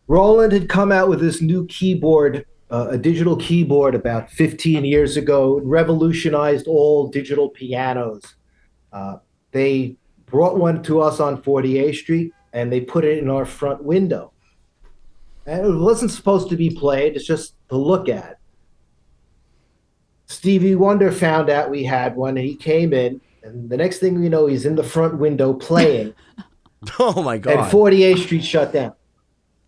Roland had come out with this new keyboard, a digital keyboard, about 15 years ago. It revolutionized all digital pianos. They brought one to us on 48th Street, and they put it in our front window. And it wasn't supposed to be played, it's just to look at. Stevie Wonder found out we had one, and he came in, and the next thing we know, he's in the front window playing. Oh, my God. And 48th Street shut down.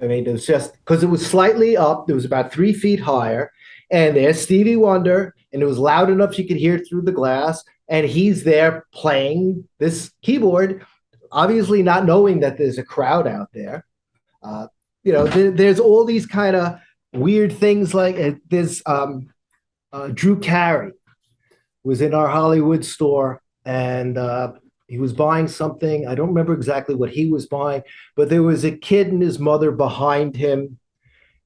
I mean, it was just because it was slightly up. It was about 3 feet higher. And there's Stevie Wonder, and it was loud enough you could hear it through the glass. And he's there playing this keyboard, obviously not knowing that there's a crowd out there. There's all these kind of weird things like there's Drew Carey was in our Hollywood store, and he was buying something. I don't remember exactly what he was buying, but there was a kid and his mother behind him,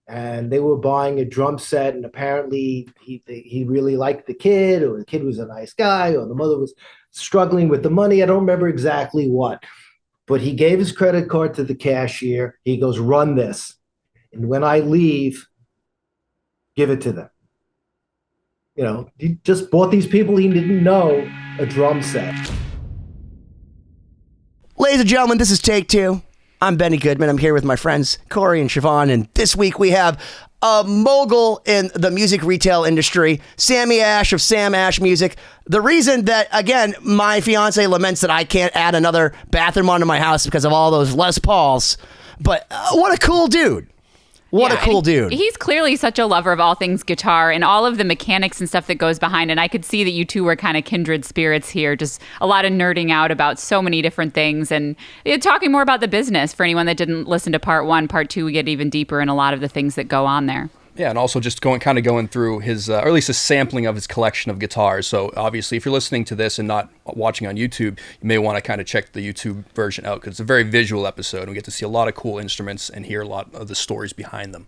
and they were buying a drum set, and apparently he really liked the kid, or the kid was a nice guy, or the mother was struggling with the money. I don't remember exactly what, but he gave his credit card to the cashier. He goes, "Run this, and when I leave, give it to them." He just bought these people he didn't know a drum set. Ladies and gentlemen, this is Take Two. I'm Benny Goodman. I'm here with my friends Cory and Siobhán, and this week we have a mogul in the music retail industry, Sammy Ash of Sam Ash Music. The reason that, again, my fiance laments that I can't add another bathroom onto my house because of all those Les Pauls, but what a cool dude. What a cool dude. He's clearly such a lover of all things guitar and all of the mechanics and stuff that goes behind. And I could see that you two were kind of kindred spirits here. Just a lot of nerding out about so many different things and talking more about the business. For anyone that didn't listen to part one, part two, we get even deeper in a lot of the things that go on there. Yeah, and also just going through his, or at least a sampling of his collection of guitars. So obviously, if you're listening to this and not watching on YouTube, you may want to kind of check the YouTube version out because it's a very visual episode. And we get to see a lot of cool instruments and hear a lot of the stories behind them.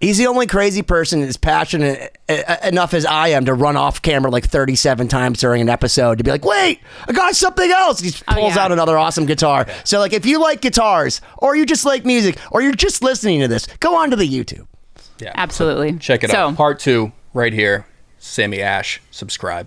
He's the only crazy person as passionate enough as I am to run off camera like 37 times during an episode to be like, wait, I got something else. He pulls out another awesome guitar. Yeah. So like, if you like guitars or you just like music or you're just listening to this, go on to the YouTube. Yeah, absolutely. So check it out. Part 2 right here. Sammy Ash. Subscribe.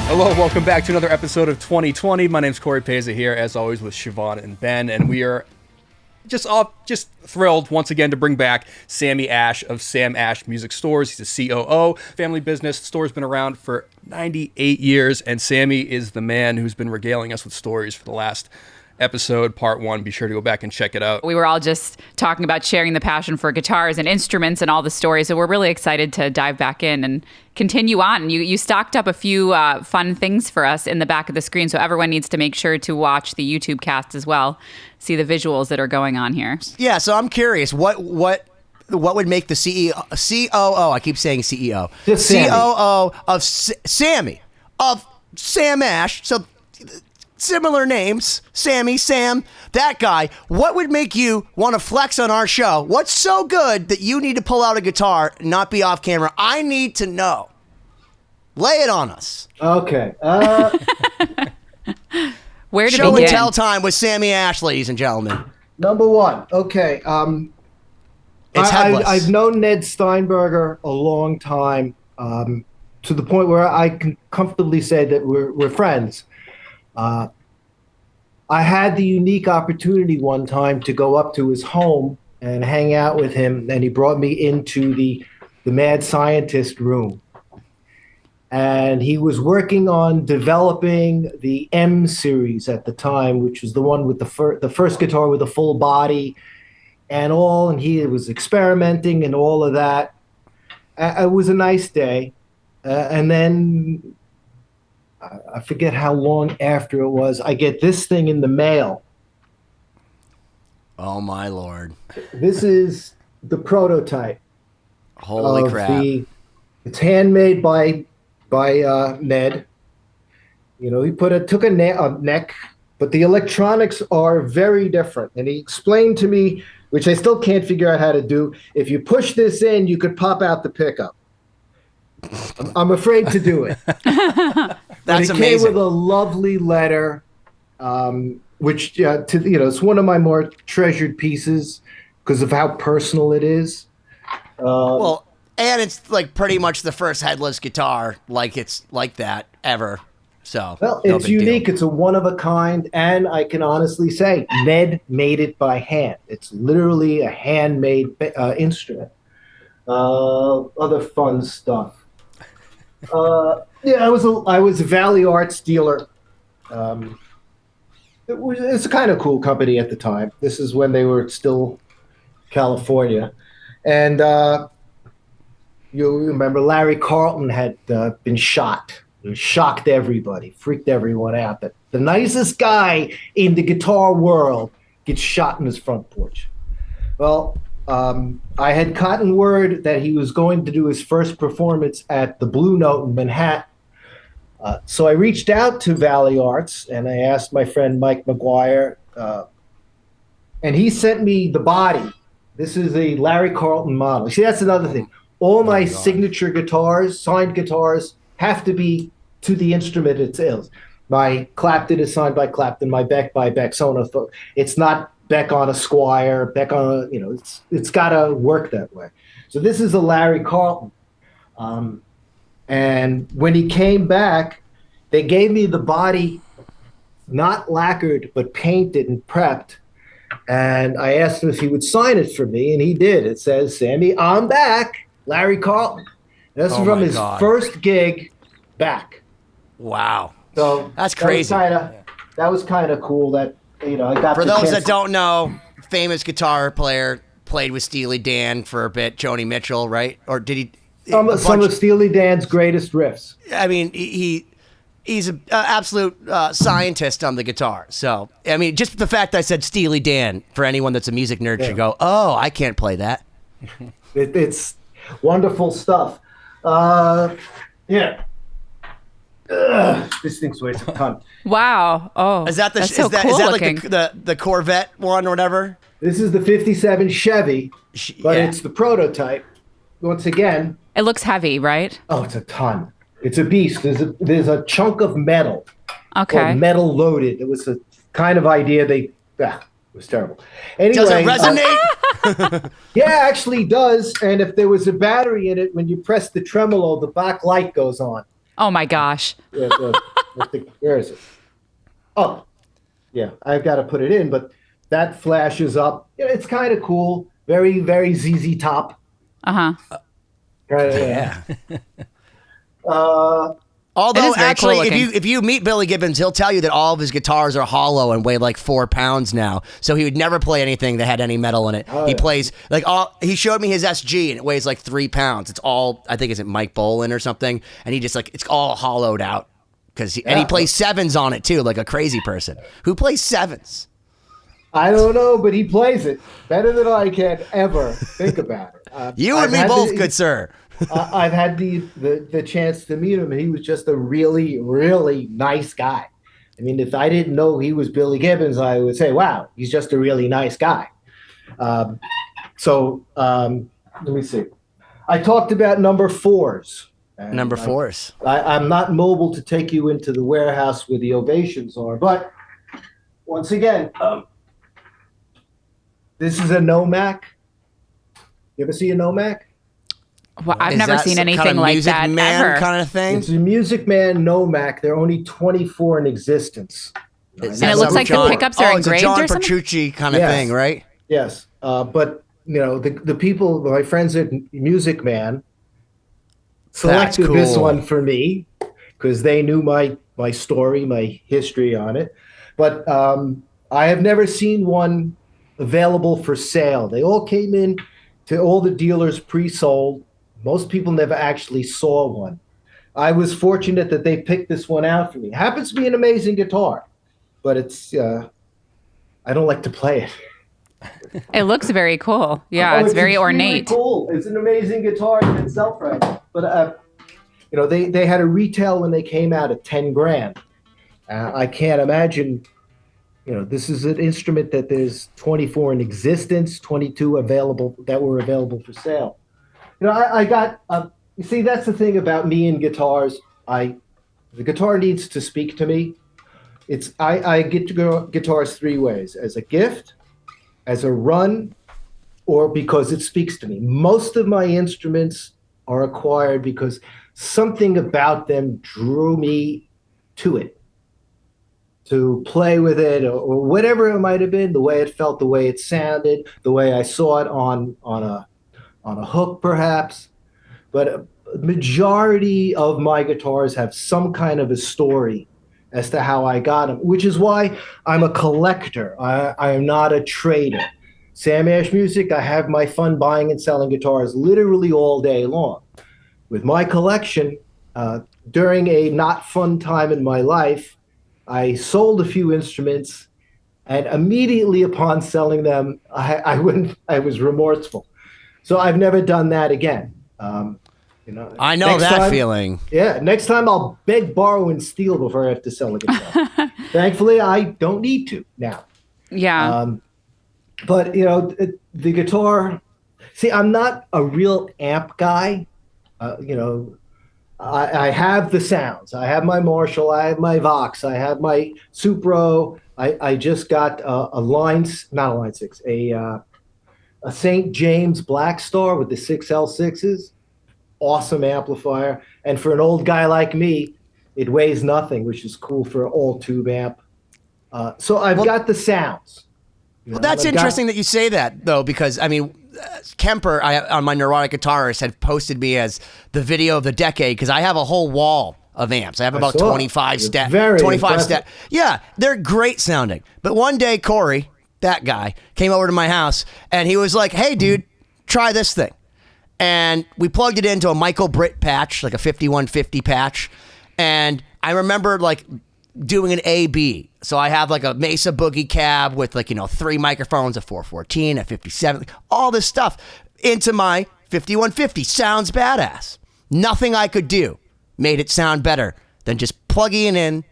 Hello, welcome back to another episode of 2020. My name's Cory Peza here, as always, with Siobhán and Ben, and we are just thrilled once again to bring back Sammy Ash of Sam Ash Music Stores. He's a COO, family business. The store's been around for 98 years, and Sammy is the man who's been regaling us with stories for the last episode, part 1. Be sure to go back and check it out. We were all just talking about sharing the passion for guitars and instruments and all the stories, so we're really excited to dive back in and continue on. You stocked up a few fun things for us in the back of the screen, so everyone needs to make sure to watch the YouTube cast as well, see the visuals that are going on here. Yeah, so I'm curious, what would make the COO, I keep saying CEO, COO of Sammy, of Sam Ash, so similar names, Sammy, Sam, that guy. What would make you want to flex on our show? What's so good that you need to pull out a guitar and not be off camera? I need to know. Lay it on us. Okay. Where to Show begin? and tell time with Sammy Ash, ladies and gentlemen. Number one. Okay. It's headless. I've known Ned Steinberger a long time, to the point where I can comfortably say that we're friends. I had the unique opportunity one time to go up to his home and hang out with him, and he brought me into the mad scientist room. And he was working on developing the M series at the time, which was the one with the first guitar with a full body and all, and he was experimenting and all of that. It was a nice day. And then I forget how long after it was, I get this thing in the mail. Oh, my Lord. This is the prototype. Holy crap. It's handmade by Ned. You know, he took a neck, but the electronics are very different. And he explained to me, which I still can't figure out how to do, if you push this in, you could pop out the pickup. I'm afraid to do it. But That's it amazing. came with a lovely letter, which it's one of my more treasured pieces because of how personal it is. Well, and it's like pretty much the first headless guitar, like it's like that ever. So, Well, no it's big deal. unique. It's a one of a kind, and I can honestly say, Ned made it by hand. It's literally a handmade instrument. Other fun stuff. I was a Valley Arts dealer. It's a kind of cool company at the time. This is when they were still California, and you remember Larry Carlton had been shot. He shocked everybody, freaked everyone out that the nicest guy in the guitar world gets shot in his front porch. Well, I had gotten word that he was going to do his first performance at the Blue Note in Manhattan. So I reached out to Valley Arts and I asked my friend Mike McGuire, and he sent me the body. This is a Larry Carlton model. See, that's another thing. All my signature guitars, signed guitars, have to be to the instrument it is. My Clapton is signed by Clapton, my Beck by Beck, so on and so forth. It's not Beck on a Squire, Beck on a, it's got to work that way. So this is a Larry Carlton. And when he came back, they gave me the body not lacquered, but painted and prepped. And I asked him if he would sign it for me, and he did. It says, Sammy, I'm back, Larry Carlton. That's from his first gig back. Wow. So that's crazy. That was kind of cool that, I got For those that don't know, famous guitar player, played with Steely Dan for a bit, Joni Mitchell, right? Or did he? Some of Steely Dan's greatest riffs. I mean, he's an absolute scientist on the guitar. So, I mean, just the fact I said Steely Dan, for anyone that's a music nerd, should go, oh, I can't play that. It's wonderful stuff. Yeah. This thing weighs a ton. Wow. Oh, is that that's so cool looking. Like the Corvette one or whatever? This is the 57 Chevy, but it's the prototype. Once again, it looks heavy, right? Oh, it's a ton. It's a beast. There's a chunk of metal. Okay. Or metal loaded. It was a kind of idea it was terrible. Anyway, does it resonate? Yeah, actually does. And if there was a battery in it, when you press the tremolo, the back light goes on. Oh my gosh. Yeah, where is it? Oh, yeah. I've got to put it in, but that flashes up. It's kind of cool. Very, very ZZ Top. Uh-huh. Yeah. Although actually, cool if you meet Billy Gibbons, he'll tell you that all of his guitars are hollow and weigh like 4 pounds now. So he would never play anything that had any metal in it. He plays like he showed me his SG and it weighs like 3 pounds. It's all, I think, is it Mike Bolin or something? And he just it's all hollowed out and he plays sevens on it too, like a crazy person. Who plays sevens? I don't know, but he plays it better than I can ever think about it. You and me both, good sir. I've had the chance to meet him, and he was just a really, really nice guy. I mean, if I didn't know he was Billy Gibbons, I would say, wow, he's just a really nice guy. Let me see. I talked about number fours. Number fours. I'm not mobile to take you into the warehouse where the ovations are, but once again, this is a Nomac. You ever see a Nomac? Well, I've never seen anything like that ever. Kind of thing. It's a Music Man Nomac. There are only 24 in existence. And it looks like the pickups are engraved or something? John Petrucci kind of thing, right? Yes. But, the people, my friends at Music Man, selected this one for me because they knew my story, my history on it. But I have never seen one available for sale. They all came in to all the dealers pre-sold. Most people never actually saw one. I was fortunate that they picked this one out for me. It happens to be an amazing guitar, but it's I don't like to play it. It looks very cool. Yeah, it's very ornate. Cool. It's an amazing guitar in itself, right? But they had a retail when they came out at 10 grand. I can't imagine. This is an instrument that there's 24 in existence, 22 available that were available for sale. I got You see, that's the thing about me and guitars. The guitar needs to speak to me. I get to go guitars three ways: as a gift, as a run, or because it speaks to me. Most of my instruments are acquired because something about them drew me to it, to play with it, or whatever it might have been, the way it felt, the way it sounded, the way I saw it on a hook, perhaps. But a majority of my guitars have some kind of a story as to how I got them, which is why I'm a collector. I am not a trader. Sam Ash Music, I have my fun buying and selling guitars literally all day long. With my collection, during a not fun time in my life, I sold a few instruments, and immediately upon selling them, I was remorseful. So I've never done that again. I know next that time, feeling. Yeah, next time I'll beg, borrow, and steal before I have to sell a guitar. Thankfully, I don't need to now. Yeah. But the guitar. See, I'm not a real amp guy. I have the sounds. I have my Marshall. I have my Vox. I have my Supro. I just got not a Line 6, a St. James Black Star with the 6L6s. Awesome amplifier. And for an old guy like me, it weighs nothing, which is cool for an all tube amp. So I've got the sounds. Well, that's interesting that you say that, though, because, I mean, Kemper on my Neurotic Guitarist had posted me as the video of the decade because I have a whole wall of amps. I have about 25 stat. 25 stat. Yeah, they're great sounding. But one day, Cory, that guy, came over to my house and he was like, "Hey, dude, try this thing." And we plugged it into a Michael Britt patch, like a 5150 patch. And I remember like doing an A-B. So I have like a Mesa Boogie cab with like, 3 microphones, a 414, a 57, all this stuff into my 5150. Sounds badass. Nothing I could do made it sound better than just plugging it in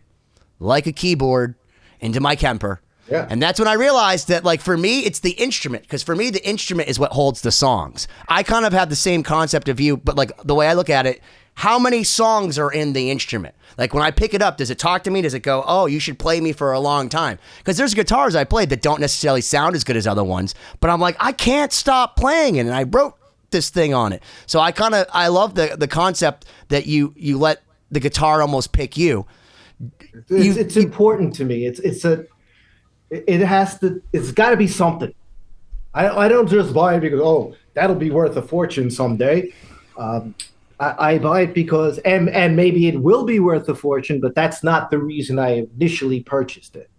like a keyboard into my Kemper. Yeah. And that's when I realized that, like, for me, it's the instrument. Because for me, the instrument is what holds the songs. I kind of have the same concept of you, but, like, the way I look at it, how many songs are in the instrument? Like, when I pick it up, does it talk to me? Does it go, oh, you should play me for a long time? Because there's guitars I played that don't necessarily sound as good as other ones. But I'm like, I can't stop playing it. And I wrote this thing on it. So I love the concept that you let the guitar almost pick you. It's important to me. It's got to be something. I don't just buy it because, oh, that'll be worth a fortune someday. I buy it because, and maybe it will be worth a fortune, but that's not the reason I initially purchased it.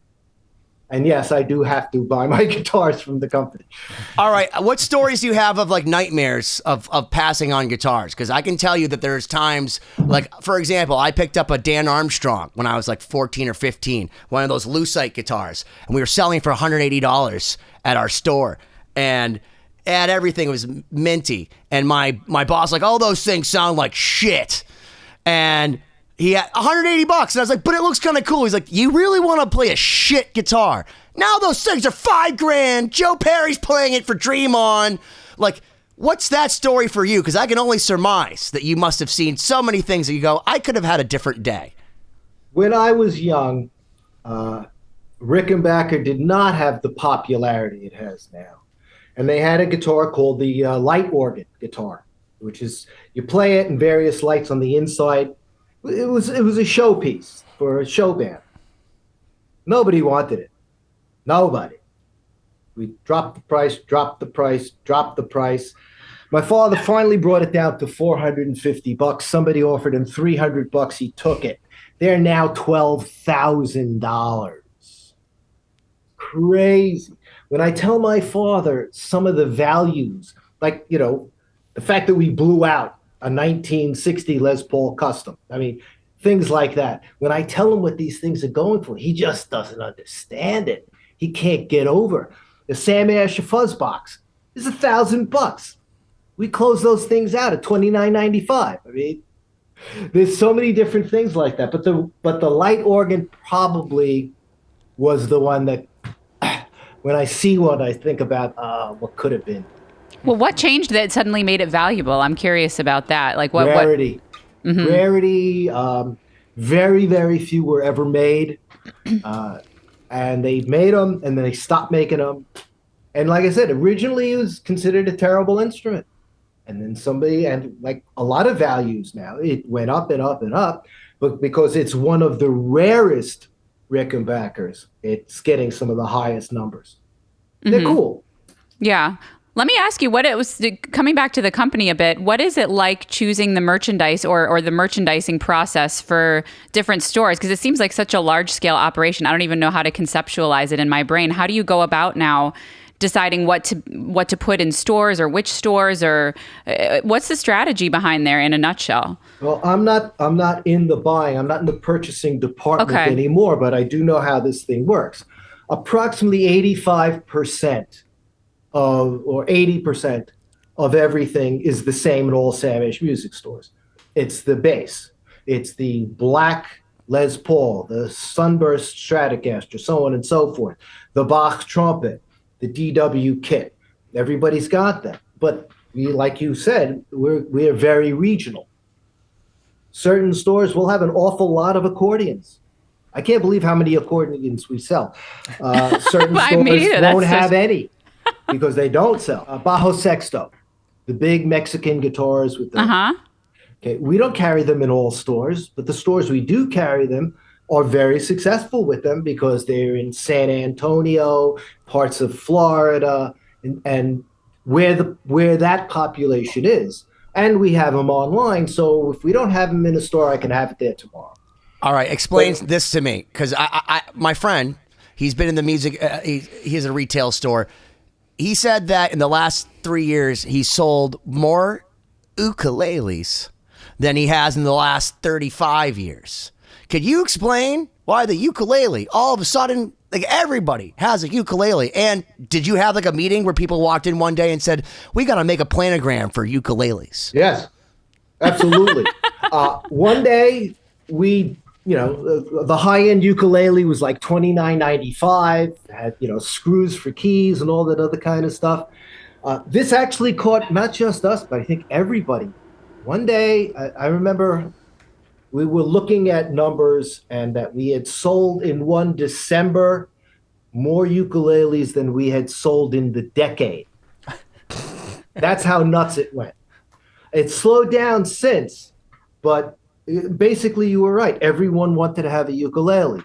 And yes, I do have to buy my guitars from the company. All right. What stories do you have of like nightmares of passing on guitars? Because I can tell you that there's times, like, for example, I picked up a Dan Armstrong when I was like 14 or 15, one of those Lucite guitars, and we were selling for $180 at our store. And everything was minty. And my boss like, oh, those things sound like shit. And he had $180, and I was like, but it looks kind of cool. He's like, you really want to play a shit guitar? Now those things are $5,000. Joe Perry's playing it for Dream On. Like, what's that story for you? Because I can only surmise that you must have seen so many things that you go, I could have had a different day. When I was young, Rickenbacker did not have the popularity it has now. And they had a guitar called the light organ guitar, which is, you play it and various lights on the inside. It was a showpiece for a show band. Nobody wanted it. Nobody. We dropped the price. My father finally brought it down to $450. Somebody offered him $300. He took it. They're now $12,000. Crazy. When I tell my father some of the values, like, the fact that we blew out a 1960 Les Paul Custom. I mean, things like that. When I tell him what these things are going for, he just doesn't understand it. He can't get over. The Sam Ash fuzz box is $1,000. We close those things out at $29.95. I mean, there's so many different things like that. But the light organ probably was the one that, when I see one, I think about what could have been. Well, what changed that suddenly made it valuable? I'm curious about that. Like what? Rarity. Rarity. Very, very few were ever made. And they made them and then they stopped making them. And like I said, originally it was considered a terrible instrument. And then and like a lot of values now, it went up and up and up. But because it's one of the rarest Rickenbackers, it's getting some of the highest numbers. They're cool. Yeah. Let me ask you what it was, coming back to the company a bit, what is it like choosing the merchandise or the merchandising process for different stores? Because it seems like such a large scale operation. I don't even know how to conceptualize it in my brain. How do you go about now deciding what to put in stores or which stores, or what's the strategy behind there in a nutshell? Well, I'm not in the buying. I'm not in the purchasing department anymore, but I do know how this thing works. Approximately 85% or 80% of everything is the same in all Sam Ash music stores. It's the bass. It's the black Les Paul, the Sunburst Stratocaster, so on and so forth. The Bach trumpet, the DW kit. Everybody's got that. But like you said, we are very regional. Certain stores will have an awful lot of accordions. I can't believe how many accordions we sell. Certain stores won't have any because they don't sell. Bajo Sexto, the big Mexican guitars with the... Okay, we don't carry them in all stores, but the stores we do carry them are very successful with them because they're in San Antonio, parts of Florida, and where that population is. And we have them online, so if we don't have them in a store, I can have it there tomorrow. All right, explain this to me, because my friend, he's been in the music, he has a retail store. He said that in the last 3 years, he sold more ukuleles than he has in the last 35 years. Could you explain why the ukulele, all of a sudden, like everybody has a ukulele? And did you have like a meeting where people walked in one day and said, we got to make a planogram for ukuleles? Yes, absolutely. One day the high-end ukulele was like $29.95, had, screws for keys and all that other kind of stuff. This actually caught not just us, but I think everybody. One day, I remember we were looking at numbers and that we had sold in one December more ukuleles than we had sold in the decade. That's how nuts it went. It slowed down since, but basically you were right. Everyone wanted to have a ukulele.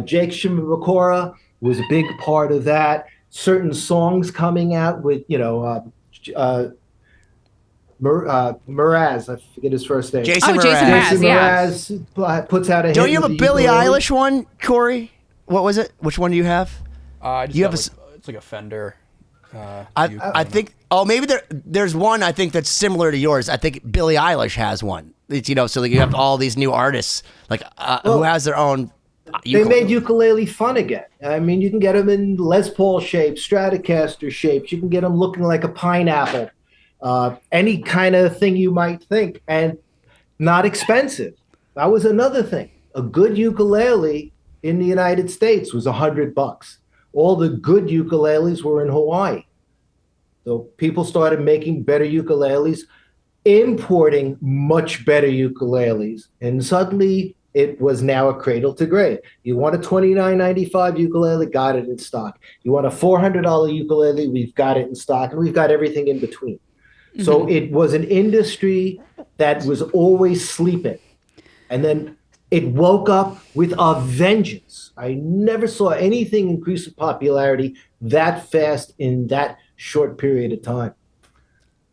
Jake Shimabukuro was a big part of that. Certain songs coming out with, Mraz, I forget his first name. Jason Mraz puts out a hit. Don't you have a Billie Eilish one, Cory? What was it? Which one do you have? It's like a Fender. I think. Oh, maybe there's one I think that's similar to yours. I think Billie Eilish has one. It's, so like you have all these new artists who has their own. They made ukulele fun again. I mean, you can get them in Les Paul shapes, Stratocaster shapes. You can get them looking like a pineapple. Any kind of thing you might think, and not expensive. That was another thing. A good ukulele in the United States was $100. All the good ukuleles were in Hawaii. So people started making better ukuleles, importing much better ukuleles, and suddenly it was now a cradle to grave. You want a $29.95 ukulele, got it in stock. You want a $400 ukulele, we've got it in stock, and we've got everything in between. So it was an industry that was always sleeping. And then it woke up with a vengeance. I never saw anything increase in popularity that fast in that short period of time.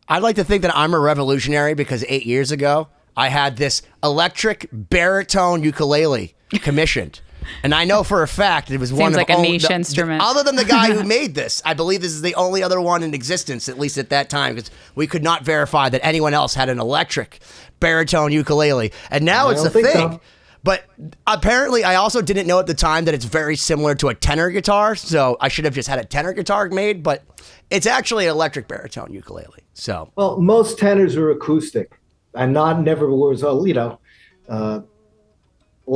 I'd like to think that I'm a revolutionary because 8 years ago, I had this electric baritone ukulele commissioned. And I know for a fact it was one of like a niche instrument. Other than the guy who made this, I believe this is the only other one in existence, at least at that time, because we could not verify that anyone else had an electric baritone ukulele. And now it's a thing. So. But apparently, I also didn't know at the time that it's very similar to a tenor guitar. So I should have just had a tenor guitar made. But it's actually an electric baritone ukulele. So well, most tenors are acoustic, and never was all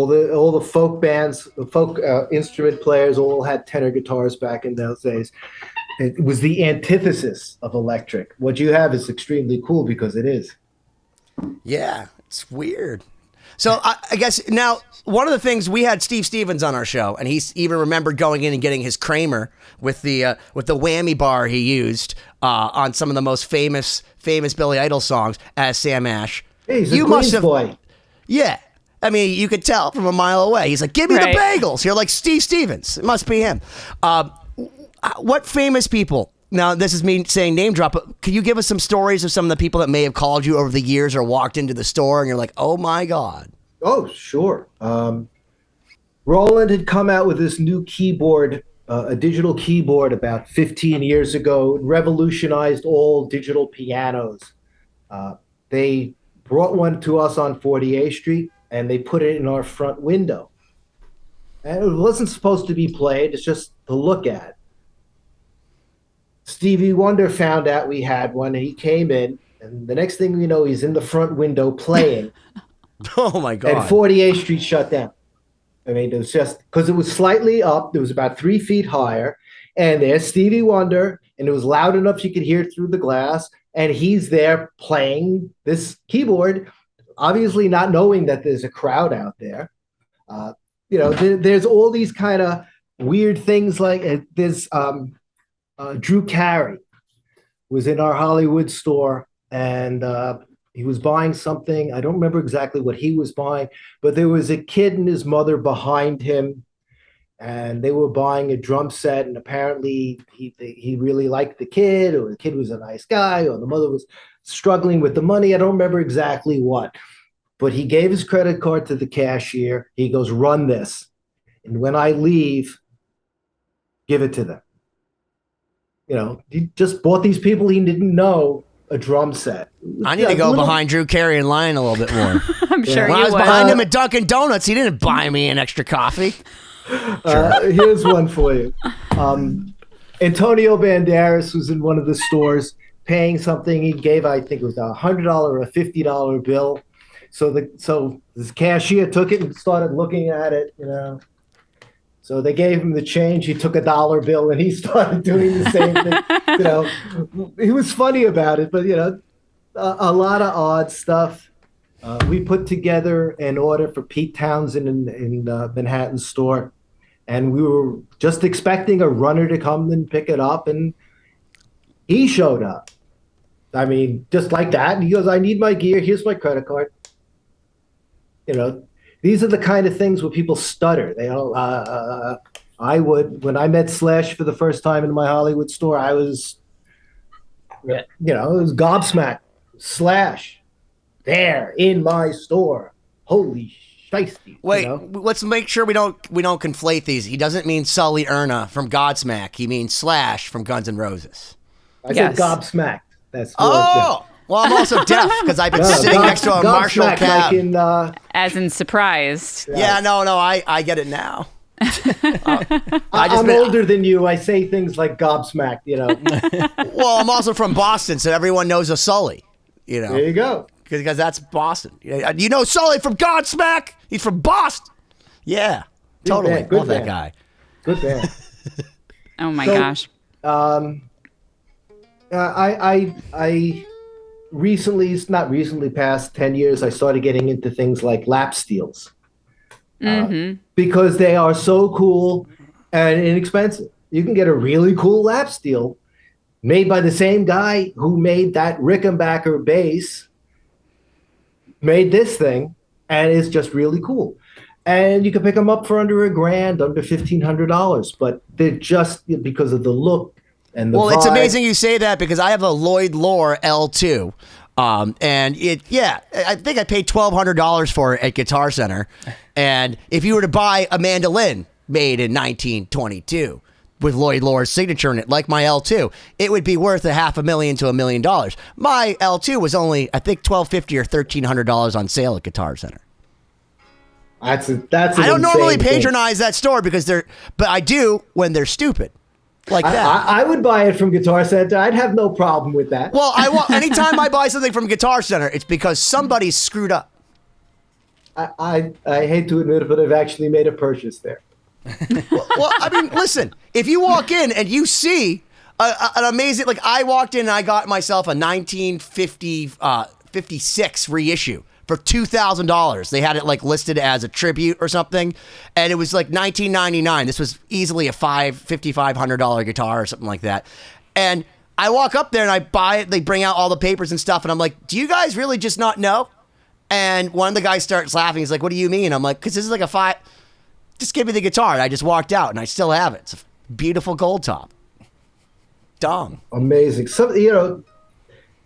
the folk bands, the folk instrument players all had tenor guitars back in those days. It was the antithesis of electric. What you have is extremely cool because it is. Yeah, it's weird. So I guess now one of the things we had Steve Stevens on our show, and he even remembered going in and getting his Kramer with the whammy bar he used on some of the most famous Billy Idol songs as Sam Ash. Hey, he's a Queens boy. Yeah. I mean, you could tell from a mile away. He's like, give me the bagels. You're like, Steve Stevens. It must be him. What famous people? Now, this is me saying name drop, but can you give us some stories of some of the people that may have called you over the years or walked into the store and you're like, oh my God? Oh, sure. Roland had come out with this new keyboard, a digital keyboard about 15 years ago. It revolutionized all digital pianos. They brought one to us on 48th Street and they put it in our front window. And it wasn't supposed to be played, it's just to look at. Stevie Wonder found out we had one, and he came in, and the next thing we know, he's in the front window playing. Oh, my God. And 48th Street shut down. I mean, it was just because it was slightly up. It was about 3 feet higher, and there's Stevie Wonder, and it was loud enough you could hear through the glass, and he's there playing this keyboard, obviously not knowing that there's a crowd out there. There's all these kind of weird things like there's Drew Carey was in our Hollywood store, and he was buying something. I don't remember exactly what he was buying, but there was a kid and his mother behind him, and they were buying a drum set, and apparently he really liked the kid, or the kid was a nice guy, or the mother was struggling with the money. I don't remember exactly what, but he gave his credit card to the cashier. He goes, run this, and when I leave, give it to them. He just bought these people he didn't know a drum set. I need to go behind Drew Carey in line a little bit more. I'm sure when you I was would. behind him at Dunkin' Donuts, he didn't buy me an extra coffee. Here's one for you. Antonio Banderas was in one of the stores paying something. He gave, I think it was $100 or a $50 bill. So this cashier took it and started looking at it, So they gave him the change. He took a dollar bill and he started doing the same thing. He was funny about it, but a lot of odd stuff. We put together an order for Pete Townsend in Manhattan store, and we were just expecting a runner to come and pick it up, and he showed up. I mean, just like that. And he goes, "I need my gear. Here's my credit card." These are the kind of things where people stutter. I would, when I met Slash for the first time in my Hollywood store, I was, it was gobsmacked. Slash, there in my store. Holy shiesty. Wait, let's make sure we don't conflate these. He doesn't mean Sully Erna from Godsmack. He means Slash from Guns N' Roses. I said gobsmacked. That's well, I'm also deaf because I've been sitting next to a Marshall cab. As in surprised. Yeah, no, I get it now. I'm older than you. I say things like gobsmacked, Well, I'm also from Boston, so everyone knows a Sully, There you go. Because that's Boston. You know Sully from Godsmack? He's from Boston. Yeah, totally. Good Love that guy. Good man. Oh, my gosh. I recently, not recently, past 10 years, I started getting into things like lap steels. Because they are so cool and inexpensive. You can get a really cool lap steel made by the same guy who made that Rickenbacker bass, made this thing, and it's just really cool. And you can pick them up for under $1,000, under $1,500, but they're just because of the look. Well, it's amazing you say that because I have a Lloyd Loar L2. And I think I paid $1,200 for it at Guitar Center. And if you were to buy a mandolin made in 1922 with Lloyd Loar's signature in it, like my L2, it would be worth $500,000 to $1 million. My L2 was only, I think, $1,250 or $1,300 on sale at Guitar Center. That's I don't normally patronize that store but I do when they're stupid. Like that. I would buy it from Guitar Center. I'd have no problem with that. Well, anytime I buy something from Guitar Center, it's because somebody's screwed up. I hate to admit it, but I've actually made a purchase there. Well, I mean, listen, if you walk in and you see an amazing, like I walked in and I got myself a 1956 reissue for $2,000. They had it like listed as a tribute or something, and it was like $19.99. This was easily a $5,500 guitar or something like that. And I walk up there and I buy it. They bring out all the papers and stuff, and I'm like, "Do you guys really just not know?" And one of the guys starts laughing. He's like, "What do you mean?" I'm like, "Because this is like a five. Just give me the guitar." And I just walked out, and I still have it. It's a beautiful gold top. Dumb. Amazing. So,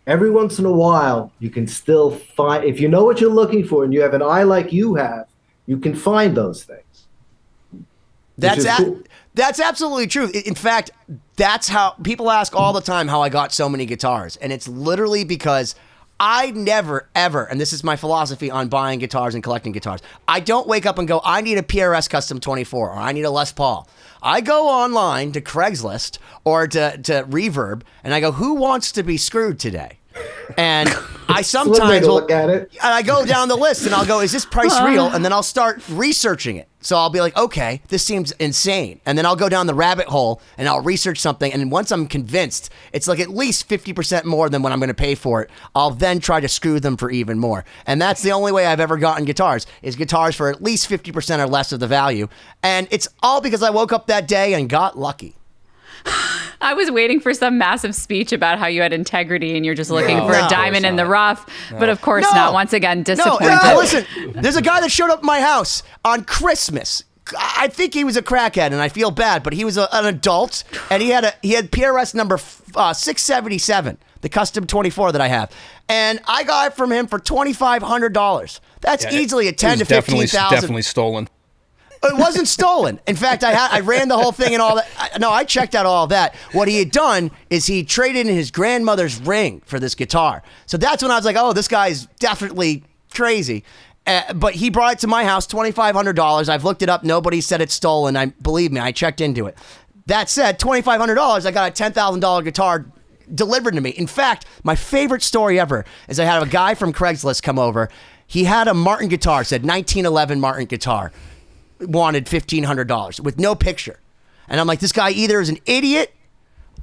every once in a while, you can still find, if you know what you're looking for and you have an eye like you have, you can find those things. That's absolutely true. In fact, that's how people ask all the time how I got so many guitars. And it's literally because I never, ever, and this is my philosophy on buying guitars and collecting guitars, I don't wake up and go, I need a PRS Custom 24 or I need a Les Paul. I go online to Craigslist or to Reverb and I go, who wants to be screwed today? And I sometimes will look at it. And I go down the list and I'll go, is this price real? And then I'll start researching it. So I'll be like, okay, this seems insane. And then I'll go down the rabbit hole and I'll research something. And once I'm convinced it's like at least 50% more than what I'm going to pay for it, I'll then try to screw them for even more. And that's the only way I've ever gotten guitars, is guitars for at least 50% or less of the value. And it's all because I woke up that day and got lucky. I was waiting for some massive speech about how you had integrity and you're just looking for a diamond in the rough. But of course not. Once again, disappointed. Listen, there's a guy that showed up at my house on Christmas. I think he was a crackhead and I feel bad, but he was an adult and he had PRS number 677, the custom 24 that I have. And I got it from him for $2,500. That's easily a 10 to 15,000. Definitely stolen. It wasn't stolen. In fact, I ran the whole thing and all that. I checked out all of that. What he had done is he traded in his grandmother's ring for this guitar. So that's when I was like, oh, this guy's definitely crazy. But he brought it to my house, $2,500. I've looked it up. Nobody said it's stolen. Believe me, I checked into it. That said, $2,500, I got a $10,000 guitar delivered to me. In fact, my favorite story ever is I had a guy from Craigslist come over. He had a Martin guitar, said 1911 Martin guitar. Wanted $1,500 with no picture. And I'm like, this guy either is an idiot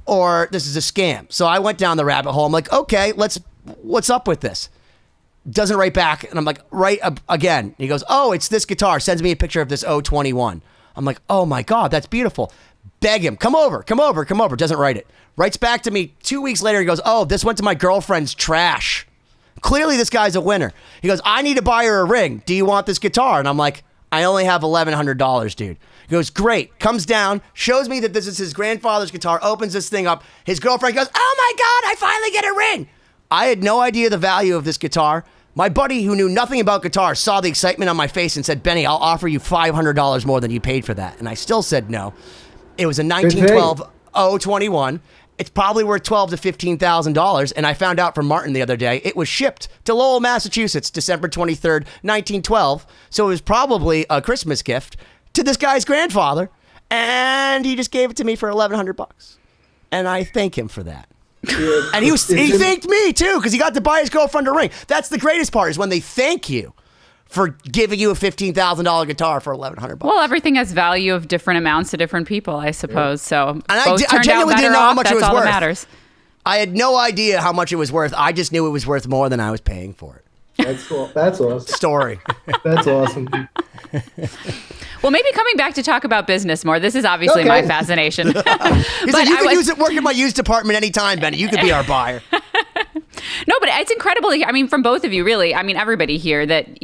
or this is a scam. So I went down the rabbit hole. I'm like, okay, what's up with this? Doesn't write back. And I'm like, write again. He goes, oh, it's this guitar. Sends me a picture of this 021. I'm like, oh my God, that's beautiful. Beg him, come over. Doesn't write it. Writes back to me 2 weeks later. He goes, oh, this went to my girlfriend's trash. Clearly this guy's a winner. He goes, I need to buy her a ring. Do you want this guitar? And I'm like, I only have $1,100, dude. He goes, great. Comes down, shows me that this is his grandfather's guitar, opens this thing up. His girlfriend goes, oh my God, I finally get a ring. I had no idea the value of this guitar. My buddy, who knew nothing about guitars, saw the excitement on my face and said, Benny, I'll offer you $500 more than you paid for that. And I still said no. It was a 1912 021. It's probably worth $12,000 to $15,000. And I found out from Martin the other day, it was shipped to Lowell, Massachusetts, December 23rd, 1912. So it was probably a Christmas gift to this guy's grandfather. And he just gave it to me for $1,100. And I thank him for that. Yeah, and he thanked me too, because he got to buy his girlfriend a ring. That's the greatest part, is when they thank you for giving you a $15,000 guitar for $1,100. Well, everything has value of different amounts to different people, I suppose. So and I genuinely didn't know how much it was worth. Matters. I had no idea how much it was worth. I just knew it was worth more than I was paying for it. That's awesome. Story. That's awesome. Well, maybe coming back to talk about business more. This is obviously my fascination. He's like, you can work in my used department anytime, Benny. You could be our buyer. No, but it's incredible. I mean, from both of you, really. I mean, everybody here, that,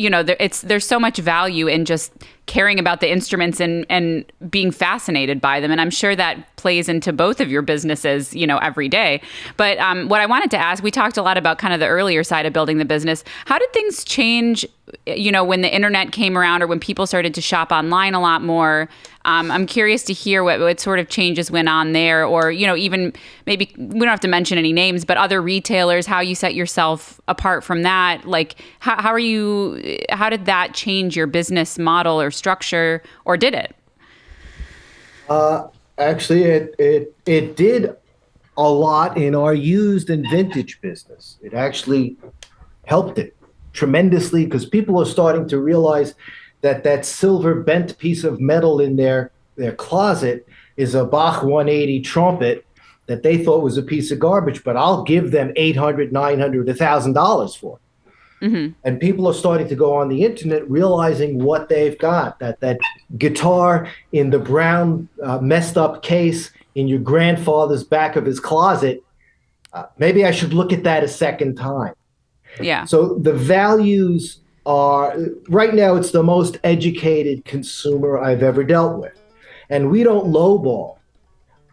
there's so much value in just caring about the instruments and being fascinated by them. And I'm sure that plays into both of your businesses, every day. But what I wanted to ask, we talked a lot about kind of the earlier side of building the business. How did things change, when the internet came around, or when people started to shop online a lot more? I'm curious to hear what sort of changes went on there, or, even maybe we don't have to mention any names, but other retailers, how you set yourself apart from that. Like, how did that change your business model or structure, or did it? Actually, it did a lot in our used and vintage business. It actually helped it tremendously, because people are starting to realize that silver bent piece of metal in their closet is a Bach 180 trumpet, that they thought was a piece of garbage, but I'll give them $800, $900, $1,000 for it. Mm-hmm. And people are starting to go on the internet realizing what they've got, that guitar in the brown messed up case in your grandfather's back of his closet. Maybe I should look at that a second time. Yeah. So the values are, right now, it's the most educated consumer I've ever dealt with. And we don't lowball.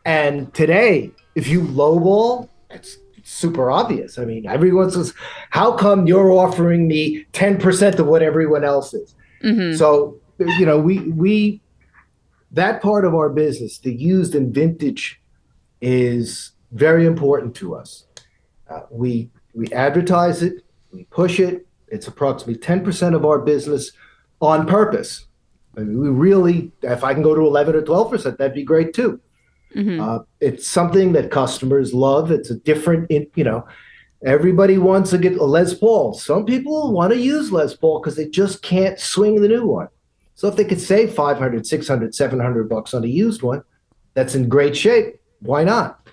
And today, if you lowball, it's super obvious. I mean, everyone says, how come you're offering me 10% of what everyone else is? Mm-hmm. So, you know, we that part of our business, the used and vintage, is very important to us. We advertise it, we push it. It's approximately 10% of our business on purpose. I mean, we really, if I can go to 11 or 12%, that'd be great too. Mm-hmm. It's something that customers love. It's a different, you know, everybody wants to get a Les Paul. Some people want to use Les Paul because they just can't swing the new one. So if they could save $500, $600, $700 on a used one, that's in great shape. Why not?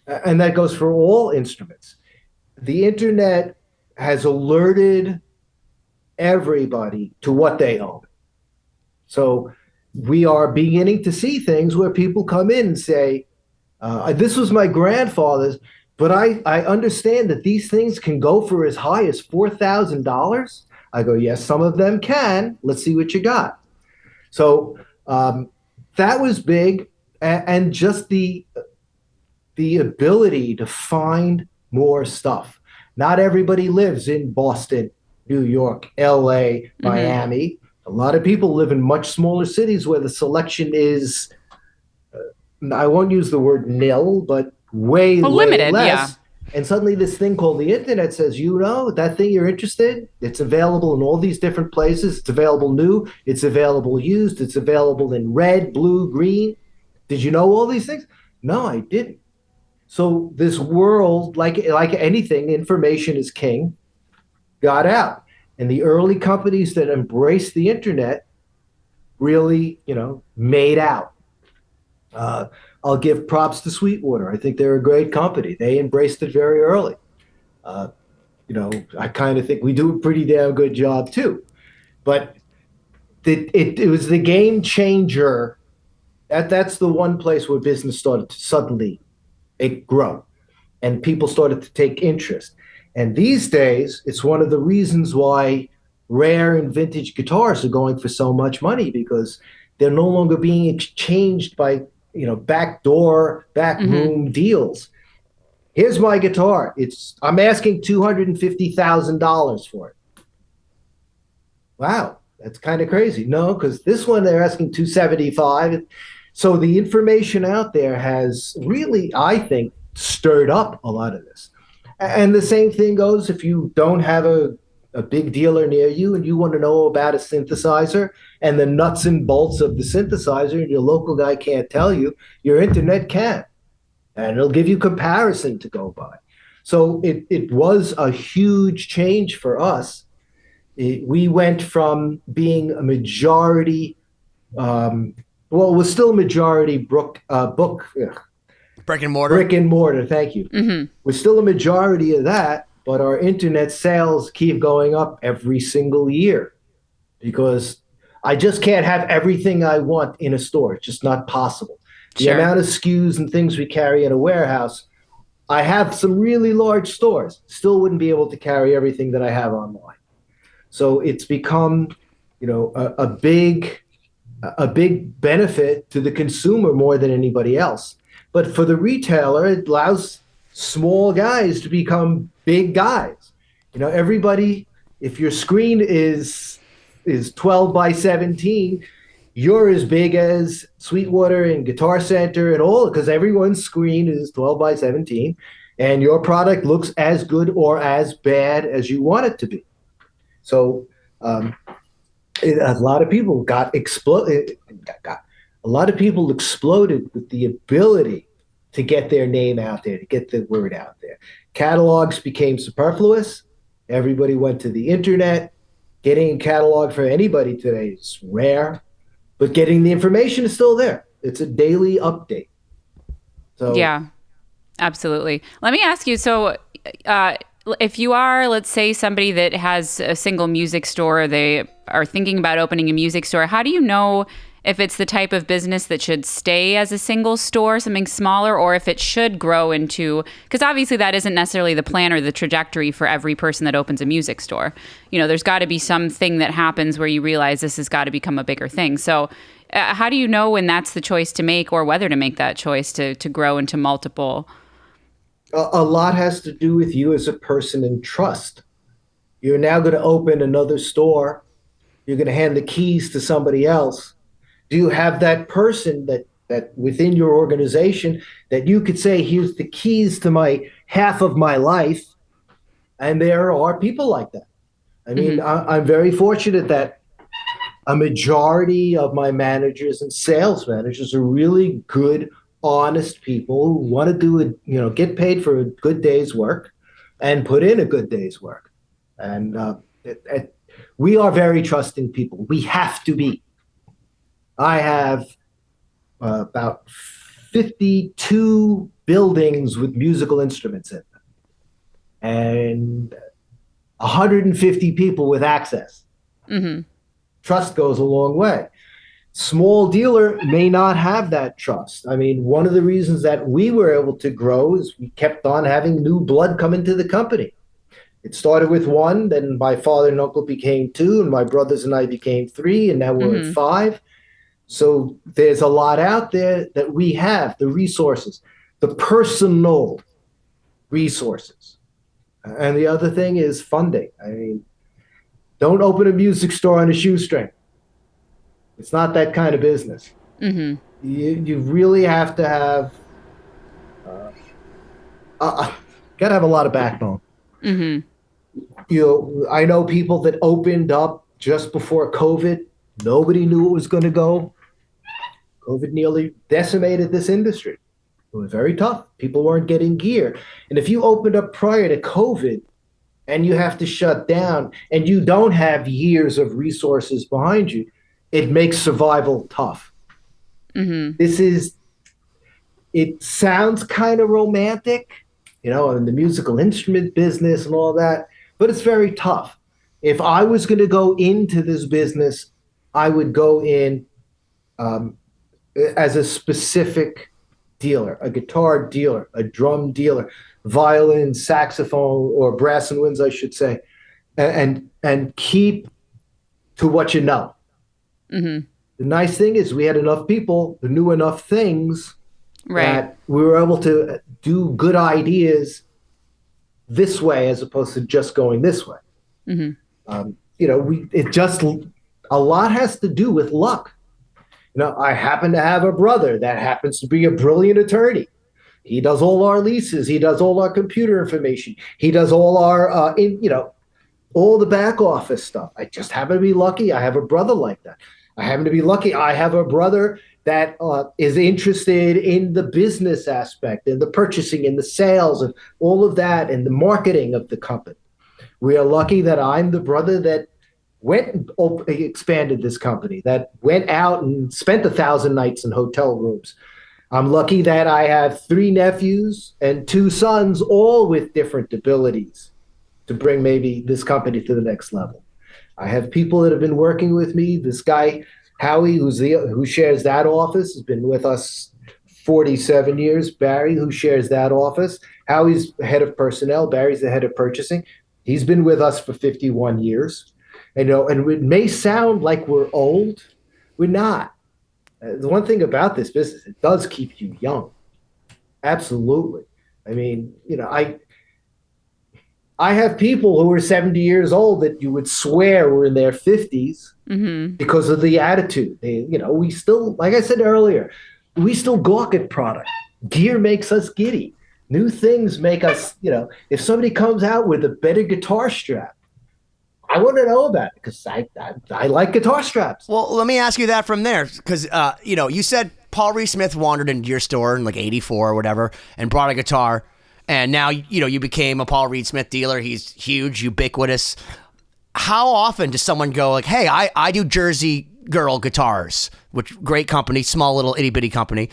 And that goes for all instruments. The internet has alerted everybody to what they own. So we are beginning to see things where people come in and say, this was my grandfather's, but I understand that these things can go for as high as $4,000. I go, yes, some of them can. Let's see what you got. So that was big. And just the ability to find more stuff. Not everybody lives in Boston, New York, LA, Miami. Mm-hmm. A lot of people live in much smaller cities where the selection is, I won't use the word nil, but way limited, less. Yeah. And suddenly this thing called the internet says, you know, that thing you're interested in, it's available in all these different places. It's available new, it's available used, it's available in red, blue, green. Did you know all these things? No, I didn't. So this world, like anything, information is king, got out. And the early companies that embraced the internet really, you know, made out. I'll give props to Sweetwater. I think they're a great company. They embraced it very early. You know, I kind of think we do a pretty damn good job too. But it was the game changer. That's the one place where business started to suddenly grow, and people started to take interest. And these days, it's one of the reasons why rare and vintage guitars are going for so much money, because they're no longer being exchanged by, you know, back room deals. Here's my guitar. I'm asking $250,000 for it. Wow, that's kind of crazy. No, because this one they're asking $275,000. So the information out there has really, I think, stirred up a lot of this. And the same thing goes if you don't have a big dealer near you and you want to know about a synthesizer and the nuts and bolts of the synthesizer, and your local guy can't tell you, your internet can. And it'll give you comparison to go by. So it was a huge change for us. We went from being a majority, it was still majority brick and mortar, thank you. Mm-hmm. We're still a majority of that, but our internet sales keep going up every single year because I just can't have everything I want in a store. It's just not possible. The amount of SKUs and things we carry in a warehouse, I have some really large stores, still wouldn't be able to carry everything that I have online. So it's become, you know, a big benefit to the consumer more than anybody else. But for the retailer, it allows small guys to become big guys. You know, everybody, if your screen is 12 by 17, you're as big as Sweetwater and Guitar Center and all, because everyone's screen is 12 by 17, and your product looks as good or as bad as you want it to be. So a lot of people exploded with the ability to get their name out there, to get the word out there. Catalogs became superfluous. Everybody went to the internet. Getting a catalog for anybody today is rare, but getting the information is still there. It's a daily update. So yeah. Absolutely. Let me ask you, so if you are, let's say, somebody that has a single music store, they are thinking about opening a music store, how do you know if it's the type of business that should stay as a single store, something smaller, or if it should grow into, because obviously that isn't necessarily the plan or the trajectory for every person that opens a music store. You know, there's got to be something that happens where you realize this has got to become a bigger thing. So how do you know when that's the choice to make, or whether to make that choice to grow into multiple? A lot has to do with you as a person and trust. You're now going to open another store. You're going to hand the keys to somebody else. Do you have that person that within your organization that you could say, here's the keys to my half of my life? And there are people like that. I mean, I'm very fortunate that a majority of my managers and sales managers are really good, honest people who want to do it, get paid for a good day's work and put in a good day's work. And we are very trusting people. We have to be. I have about 52 buildings with musical instruments in them and 150 people with access. Trust goes a long way. Small dealer may not have that trust. I mean, one of the reasons that we were able to grow is we kept on having new blood come into the company. It started with one, then my father and uncle became two, and my brothers and I became three, and now we're at five. So there's a lot out there that we have, the resources, the personal resources. And the other thing is funding. I mean, don't open a music store on a shoestring. It's not that kind of business. You really have to have, got to have a lot of backbone. I know people that opened up just before COVID. Nobody knew it was going to go. COVID nearly decimated this industry. It was very tough. People weren't getting gear. And if you opened up prior to COVID and you have to shut down and you don't have years of resources behind you, it makes survival tough. It sounds kind of romantic, in the musical instrument business and all that, but it's very tough. If I was going to go into this business, I would go in as a specific dealer, a guitar dealer, a drum dealer, violin, saxophone, or brass and winds, I should say, and keep to what you know. The nice thing is we had enough people who knew enough things that we were able to do good ideas this way as opposed to just going this way. A lot has to do with luck. I happen to have a brother that happens to be a brilliant attorney. He does all our leases. He does all our computer information. He does all our, all the back office stuff. I just happen to be lucky. I have a brother like that. I happen to be lucky. I have a brother that is interested in the business aspect and the purchasing and the sales and all of that and the marketing of the company. We are lucky that I'm the brother that went and expanded this company, that went out and spent 1,000 nights in hotel rooms. I'm lucky that I have 3 nephews and 2 sons, all with different abilities to bring maybe this company to the next level. I have people that have been working with me. This guy, Howie, who shares that office, has been with us 47 years. Barry, who shares that office. Howie's head of personnel. Barry's the head of purchasing. He's been with us for 51 years. And it may sound like we're old. We're not. The one thing about this business, it does keep you young. Absolutely. I mean, I have people who are 70 years old that you would swear were in their 50s because of the attitude. We still, like I said earlier, we still gawk at product. Gear makes us giddy. New things make us, if somebody comes out with a better guitar strap, I want to know about it because I like guitar straps. Well, let me ask you that from there because, you said Paul Reed Smith wandered into your store in like 84 or whatever and brought a guitar. And now, you became a Paul Reed Smith dealer. He's huge, ubiquitous. How often does someone go like, hey, I do Jersey Girl guitars, which great company, small little itty bitty company.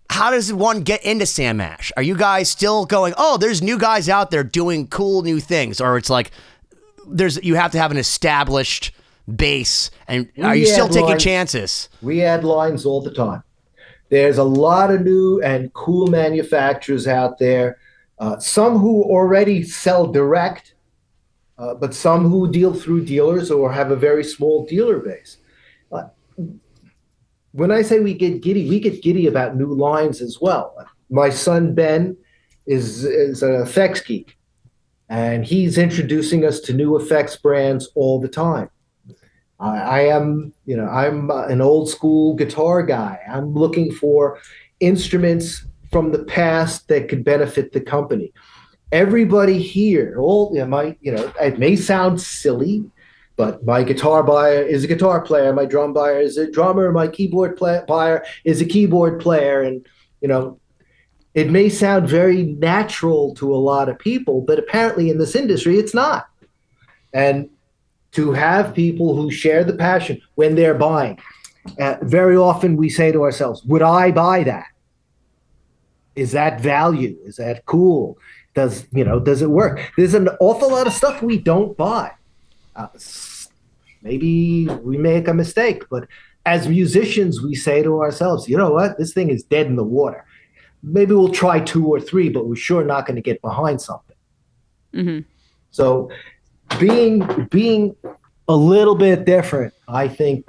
how does one get into Sam Ash? Are you guys still going, oh, there's new guys out there doing cool new things? Or it's like you have to have an established base, and are you still taking chances? We add lines all the time. There's a lot of new and cool manufacturers out there, some who already sell direct, but some who deal through dealers or have a very small dealer base. When I say we get giddy about new lines as well. My son Ben is an effects geek, and he's introducing us to new effects brands all the time. I'm an old school guitar guy. I'm looking for instruments from the past that could benefit the company. Everybody here, it may sound silly, but my guitar buyer is a guitar player. My drum buyer is a drummer. My keyboard buyer is a keyboard player. And, it may sound very natural to a lot of people, but apparently in this industry, it's not. And to have people who share the passion when they're buying, very often we say to ourselves, would I buy that? Is that value? Is that cool? Does it work? There's an awful lot of stuff we don't buy. Maybe we make a mistake, but as musicians, we say to ourselves, you know what? This thing is dead in the water. Maybe we'll try 2 or 3, but we're sure not going to get behind something. Mm-hmm. So being a little bit different, I think,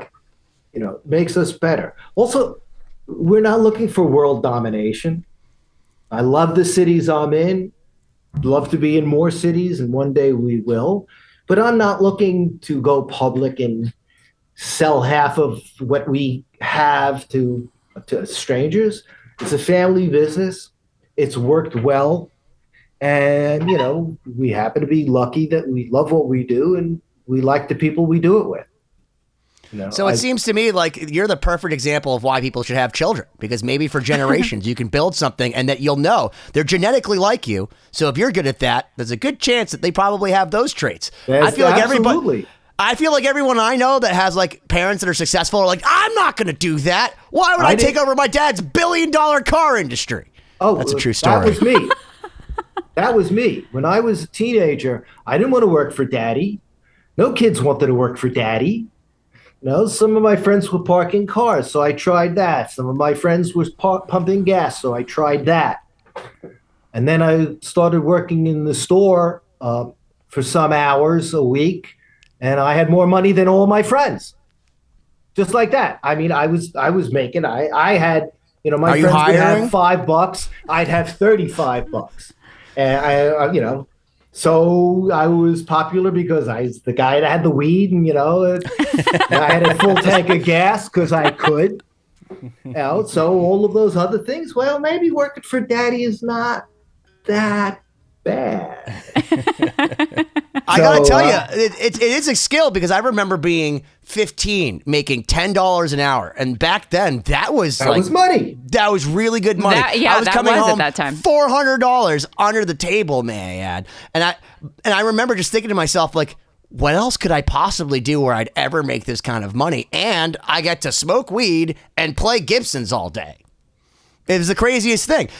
makes us better. Also, we're not looking for world domination. I love the cities I'm in. Love to be in more cities, and one day we will. But I'm not looking to go public and sell half of what we have to strangers. It's a family business. It's worked well. And, we happen to be lucky that we love what we do and we like the people we do it with. So it seems to me like you're the perfect example of why people should have children, because maybe for generations you can build something and that you'll know they're genetically like you. So if you're good at that, there's a good chance that they probably have those traits. I feel like everyone I know that has like parents that are successful are like, I'm not going to do that. Why would I take over my dad's $1 billion car industry? Oh, that's a true story. That was me. That was me. When I was a teenager, I didn't want to work for daddy. No kids wanted to work for daddy. Some of my friends were parking cars, so I tried that. Some of my friends were pumping gas, so I tried that. And then I started working in the store for some hours a week, and I had more money than all my friends. Just like that. I mean, I was making. I had, my friends would have $5. I'd have $35, and So I was popular because I was the guy that had the weed, and I had a full tank of gas because I could. So all of those other things. Well, maybe working for daddy is not that bad. I gotta tell you, it is a skill, because I remember being 15, making $10 an hour, and back then that was money. That was really good money. I was coming home at that time. $400 under the table, may I add. And I remember just thinking to myself, like, what else could I possibly do where I'd ever make this kind of money? And I get to smoke weed and play Gibsons all day. It was the craziest thing,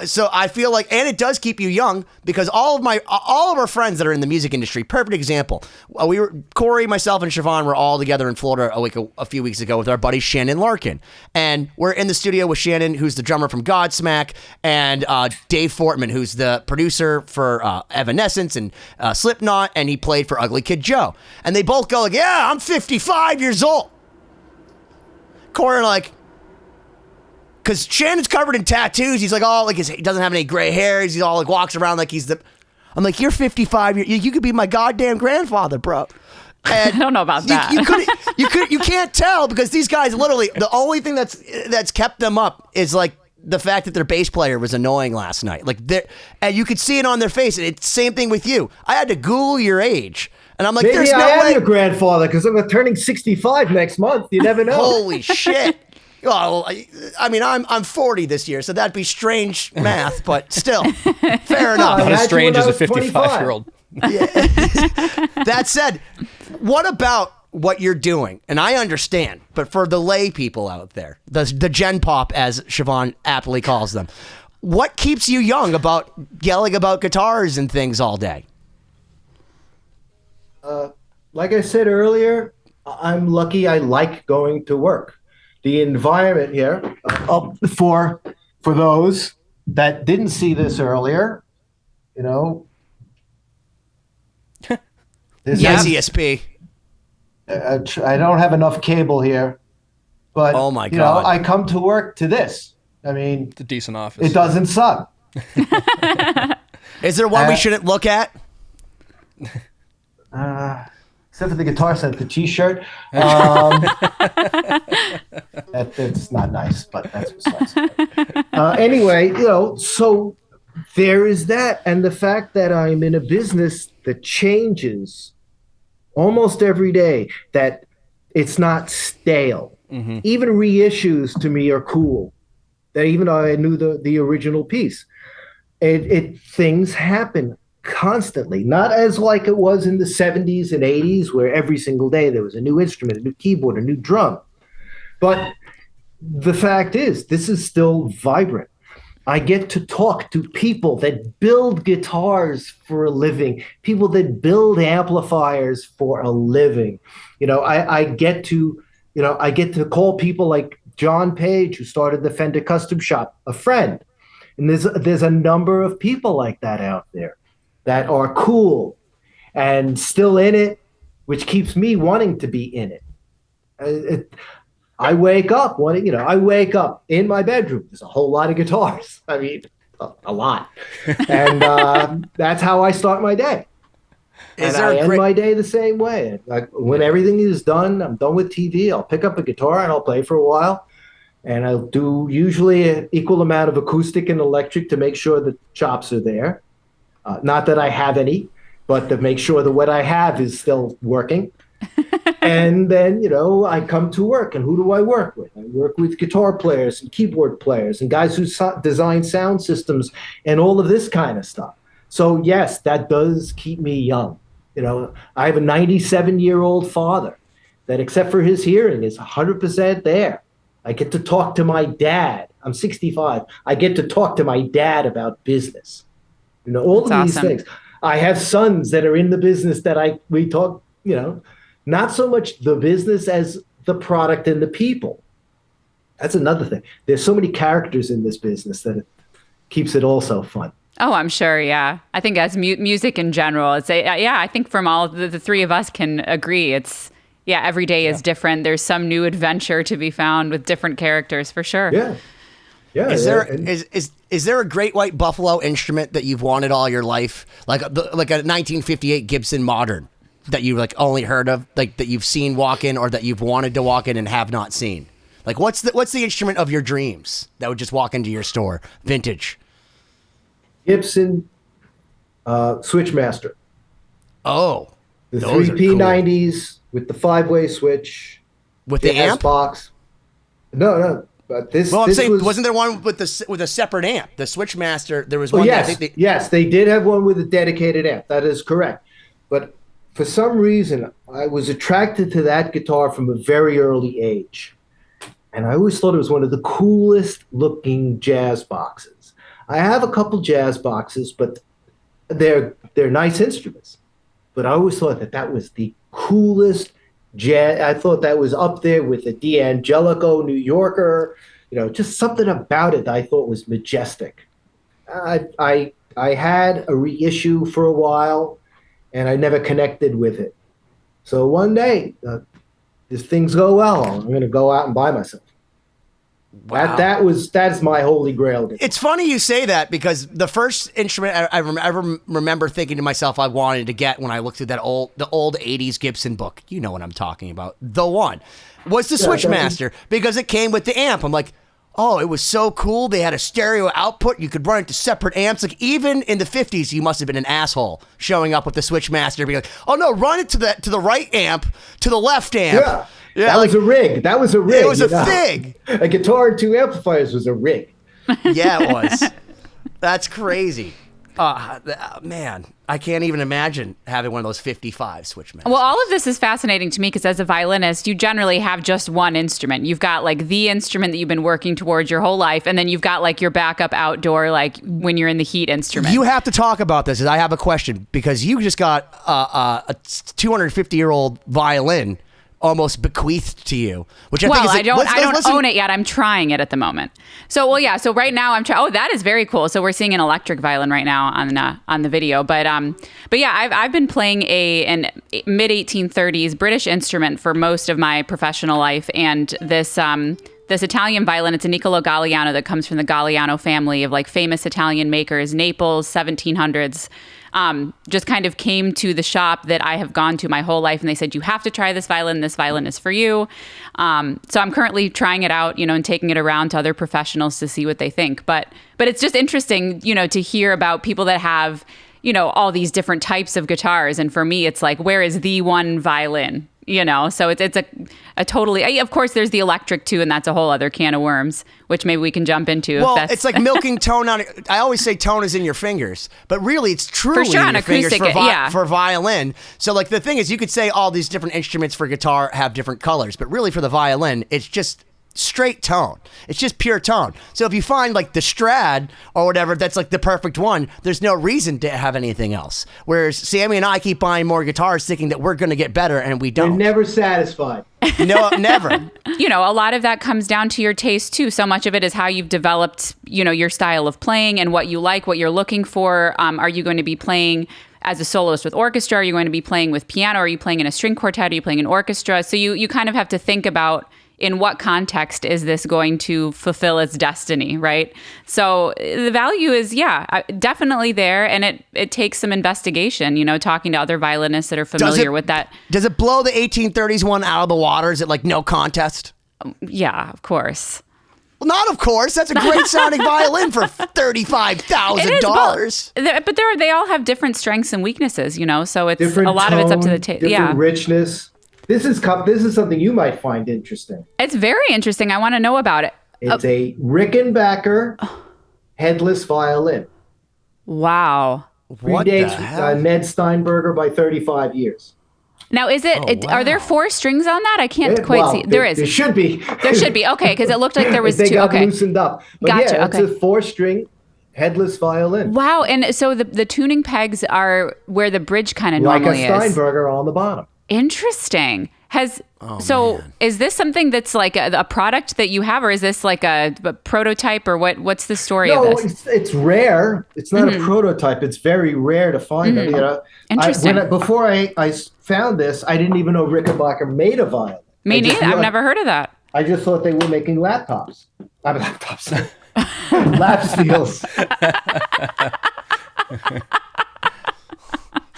so I feel like, and it does keep you young, because all of our friends that are in the music industry, perfect example. Cory, myself, and Siobhán were all together in Florida a few weeks ago with our buddy Shannon Larkin. And we're in the studio with Shannon, who's the drummer from Godsmack, and Dave Fortman, who's the producer for Evanescence and Slipknot, and he played for Ugly Kid Joe. And they both go like, yeah, I'm 55 years old. Cory like, because Shannon's covered in tattoos. He's like, he doesn't have any gray hairs. He's all like, walks around like he's I'm like, you're 55. You could be my goddamn grandfather, bro. And I don't know about that. You can't tell, because these guys literally, the only thing that's kept them up is like the fact that their bass player was annoying last night. Like, and you could see it on their face. And it's the same thing with you. I had to Google your age. And I'm like, maybe there's no way. I am way. your grandfather, because I'm turning 65 next month. You never know. Holy shit. Well, I mean, I'm 40 this year, so that'd be strange math, but still, fair enough. Not as strange as a 55-year-old. Yeah. That said, what about what you're doing, and I understand, but for the lay people out there, the Gen Pop, as Siobhán aptly calls them, what keeps you young about yelling about guitars and things all day? Like I said earlier, I'm lucky I like going to work. The environment here, for those that didn't see this earlier, you know. Yes, ESP. I don't have enough cable here, but oh my God. You know, I come to work to this. I mean, it's a decent office. It doesn't suck. Is there one we shouldn't look at? Except for the guitar set, the T-shirt. That's not nice, but that's besides. Anyway, you know, so there is that, and the fact that I'm in a business that changes almost every day, that it's not stale. Mm-hmm. Even reissues to me are cool. That even though I knew the original piece, things happen constantly, not as like it was in the 70s and 80s, where every single day there was a new instrument, a new keyboard, a new drum. But the fact is, this is still vibrant. I get to talk to people that build guitars for a living, people that build amplifiers for a living. You know, I get to call people like John Page, who started the Fender Custom Shop, a friend. And there's a number of people like that out there that are cool and still in it, which keeps me wanting to be in it. I wake up in my bedroom. There's a whole lot of guitars. I mean, a lot. And that's how I start my day. I end my day the same way. When everything is done, I'm done with TV, I'll pick up a guitar and I'll play for a while. And I'll do usually an equal amount of acoustic and electric to make sure the chops are there. Not that I have any, but to make sure that what I have is still working. And then, you know, I come to work, and who do I work with? I work with guitar players and keyboard players and guys who design sound systems and all of this kind of stuff. So yes, that does keep me young. You know, I have a 97-year-old father that, except for his hearing, is 100% there. I get to talk to my dad. I'm 65. I get to talk to my dad about business. You know, all of these things. I have sons that are in the business that we talk, you know, not so much the business as the product and the people. That's another thing. There's so many characters in this business that it keeps it also fun. Oh, I'm sure. Yeah. I think as music in general, I think from all the three of us can agree. Every day is different. There's some new adventure to be found with different characters for sure. Yeah. Yeah. Is there a great white buffalo instrument that you've wanted all your life? Like a 1958 Gibson Modern that you like only heard of, like that you've seen walk in or that you've wanted to walk in and have not seen? Like what's the instrument of your dreams that would just walk into your store? Vintage. Gibson Switchmaster. Oh. The 3P90s with the 5-way switch. With the amp? S-box. No. But wasn't there one with a separate amp? The Switchmaster, there was one. Yes, they did have one with a dedicated amp. That is correct. But for some reason, I was attracted to that guitar from a very early age. And I always thought it was one of the coolest looking jazz boxes. I have a couple jazz boxes, but they're nice instruments. But I always thought that was the coolest jazz. I thought that was up there with the D'Angelico New Yorker. You know, just something about it that I thought was majestic. I had a reissue for a while, and I never connected with it. So one day, if things go well, I'm going to go out and buy myself. Wow. That's my holy grail. It's funny you say that because the first instrument I remember thinking to myself I wanted to get when I looked at the old 80s Gibson book, you know what I'm talking about, the one, was the Switchmaster because it came with the amp. I'm like, oh, it was so cool. They had a stereo output. You could run it to separate amps. Like even in the 50s, you must have been an asshole showing up with the Switchmaster being like, oh no, run it to the right amp, to the left amp. Yeah, that was a rig. It was a thing. A guitar and two amplifiers was a rig. Yeah, it was. That's crazy. Man, I can't even imagine having one of those 55 Switchmasters. Well, all of this is fascinating to me because as a violinist, you generally have just one instrument. You've got like the instrument that you've been working towards your whole life, and then you've got like your backup outdoor, like when you're in the heat instrument. You have to talk about this. I have a question because you just got a 250-year-old violin almost bequeathed to you, which I think is I don't own it yet. I'm trying it at the moment. So right now I'm trying. Oh, that is very cool. So we're seeing an electric violin right now on the video. But yeah, I've been playing an mid 1830s British instrument for most of my professional life, and this Italian violin, it's a Niccolò Galliano that comes from the Galliano family of like famous Italian makers, Naples, 1700s. Just kind of came to the shop that I have gone to my whole life, and they said, you have to try this violin. This violin is for you. So I'm currently trying it out, and taking it around to other professionals to see what they think. But it's just interesting, to hear about people that have, all these different types of guitars. And for me, it's like, where is the one violin? So it's a totally, of course there's the electric too, and that's a whole other can of worms, which maybe we can jump into. Well, it's like milking tone on it. I always say tone is in your fingers, but really it's truly for sure, in on your fingers acoustic, for violin. So like the thing is, you could say all these different instruments for guitar have different colors, but really for the violin, it's just straight tone. It's just pure tone. So if you find like the Strad or whatever, that's like the perfect one, there's no reason to have anything else. Whereas Sammy and I keep buying more guitars thinking that we're going to get better, and we don't. You're never satisfied. No, never. A lot of that comes down to your taste too. So much of it is how you've developed, your style of playing and what you like, what you're looking for. Are you going to be playing as a soloist with orchestra? Are you going to be playing with piano? Are you playing in a string quartet? Are you playing in orchestra? So you kind of have to think about, in what context is this going to fulfill its destiny, right? So the value is, definitely there, and it takes some investigation, talking to other violinists that are familiar with that. Does it blow the 1830s one out of the water? Is it like no contest? Yeah, of course. Well, not of course. That's a great sounding violin for $35,000. But they all have different strengths and weaknesses, so it's different a lot tone, of it's up to the taste. Different richness. This is something you might find interesting. It's very interesting. I want to know about it. It's a Rickenbacker headless violin. Wow. What the hell? Predates Ned Steinberger by 35 years. Now, are there 4 strings on that? I can't quite see. There is. There should be. There should be. Okay, because it looked like there was 2. They got okay. loosened up. But Gotcha. Yeah, okay. It's a 4-string headless violin. Wow. And so the tuning pegs are where the bridge kind of like normally a Steinberger on the bottom. Interesting. Is this something that's like a product that you have, or is this like a prototype, or what's the story of this? No, it's rare. It's not a prototype. It's very rare to find them. Interesting. Before I found this, I didn't even know Rickenbacker made a violin. Me neither. I've never heard of that. I just thought they were making laptops. Laptops. Lap steels.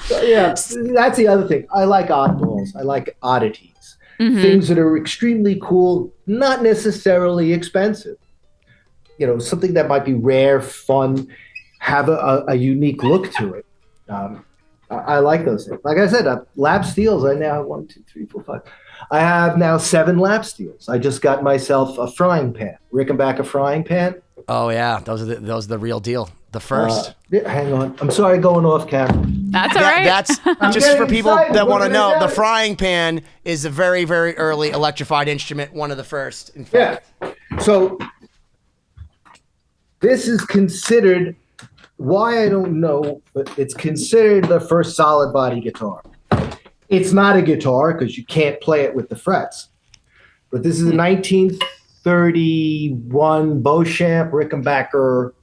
So, yeah, that's the other thing. I like oddballs. I like oddities. Things that are extremely cool, not necessarily expensive. Something that might be rare, fun, have a unique look to it. I like those things. Like I said, lap steels. I now have 1, 2, 3, 4, 5. I have now 7 lap steels. I just got myself a frying pan, Rickenbacker frying pan. Oh yeah, those are the real deal. The first. Hang on. I'm sorry going off camera. That's all right. That's just for people that want to know. The frying pan is a very, very early electrified instrument, one of the first, in fact. Yeah. So this is considered, why I don't know, but it's considered the first solid body guitar. It's not a guitar because you can't play it with the frets. But this is a 1931 Beauchamp Rickenbacker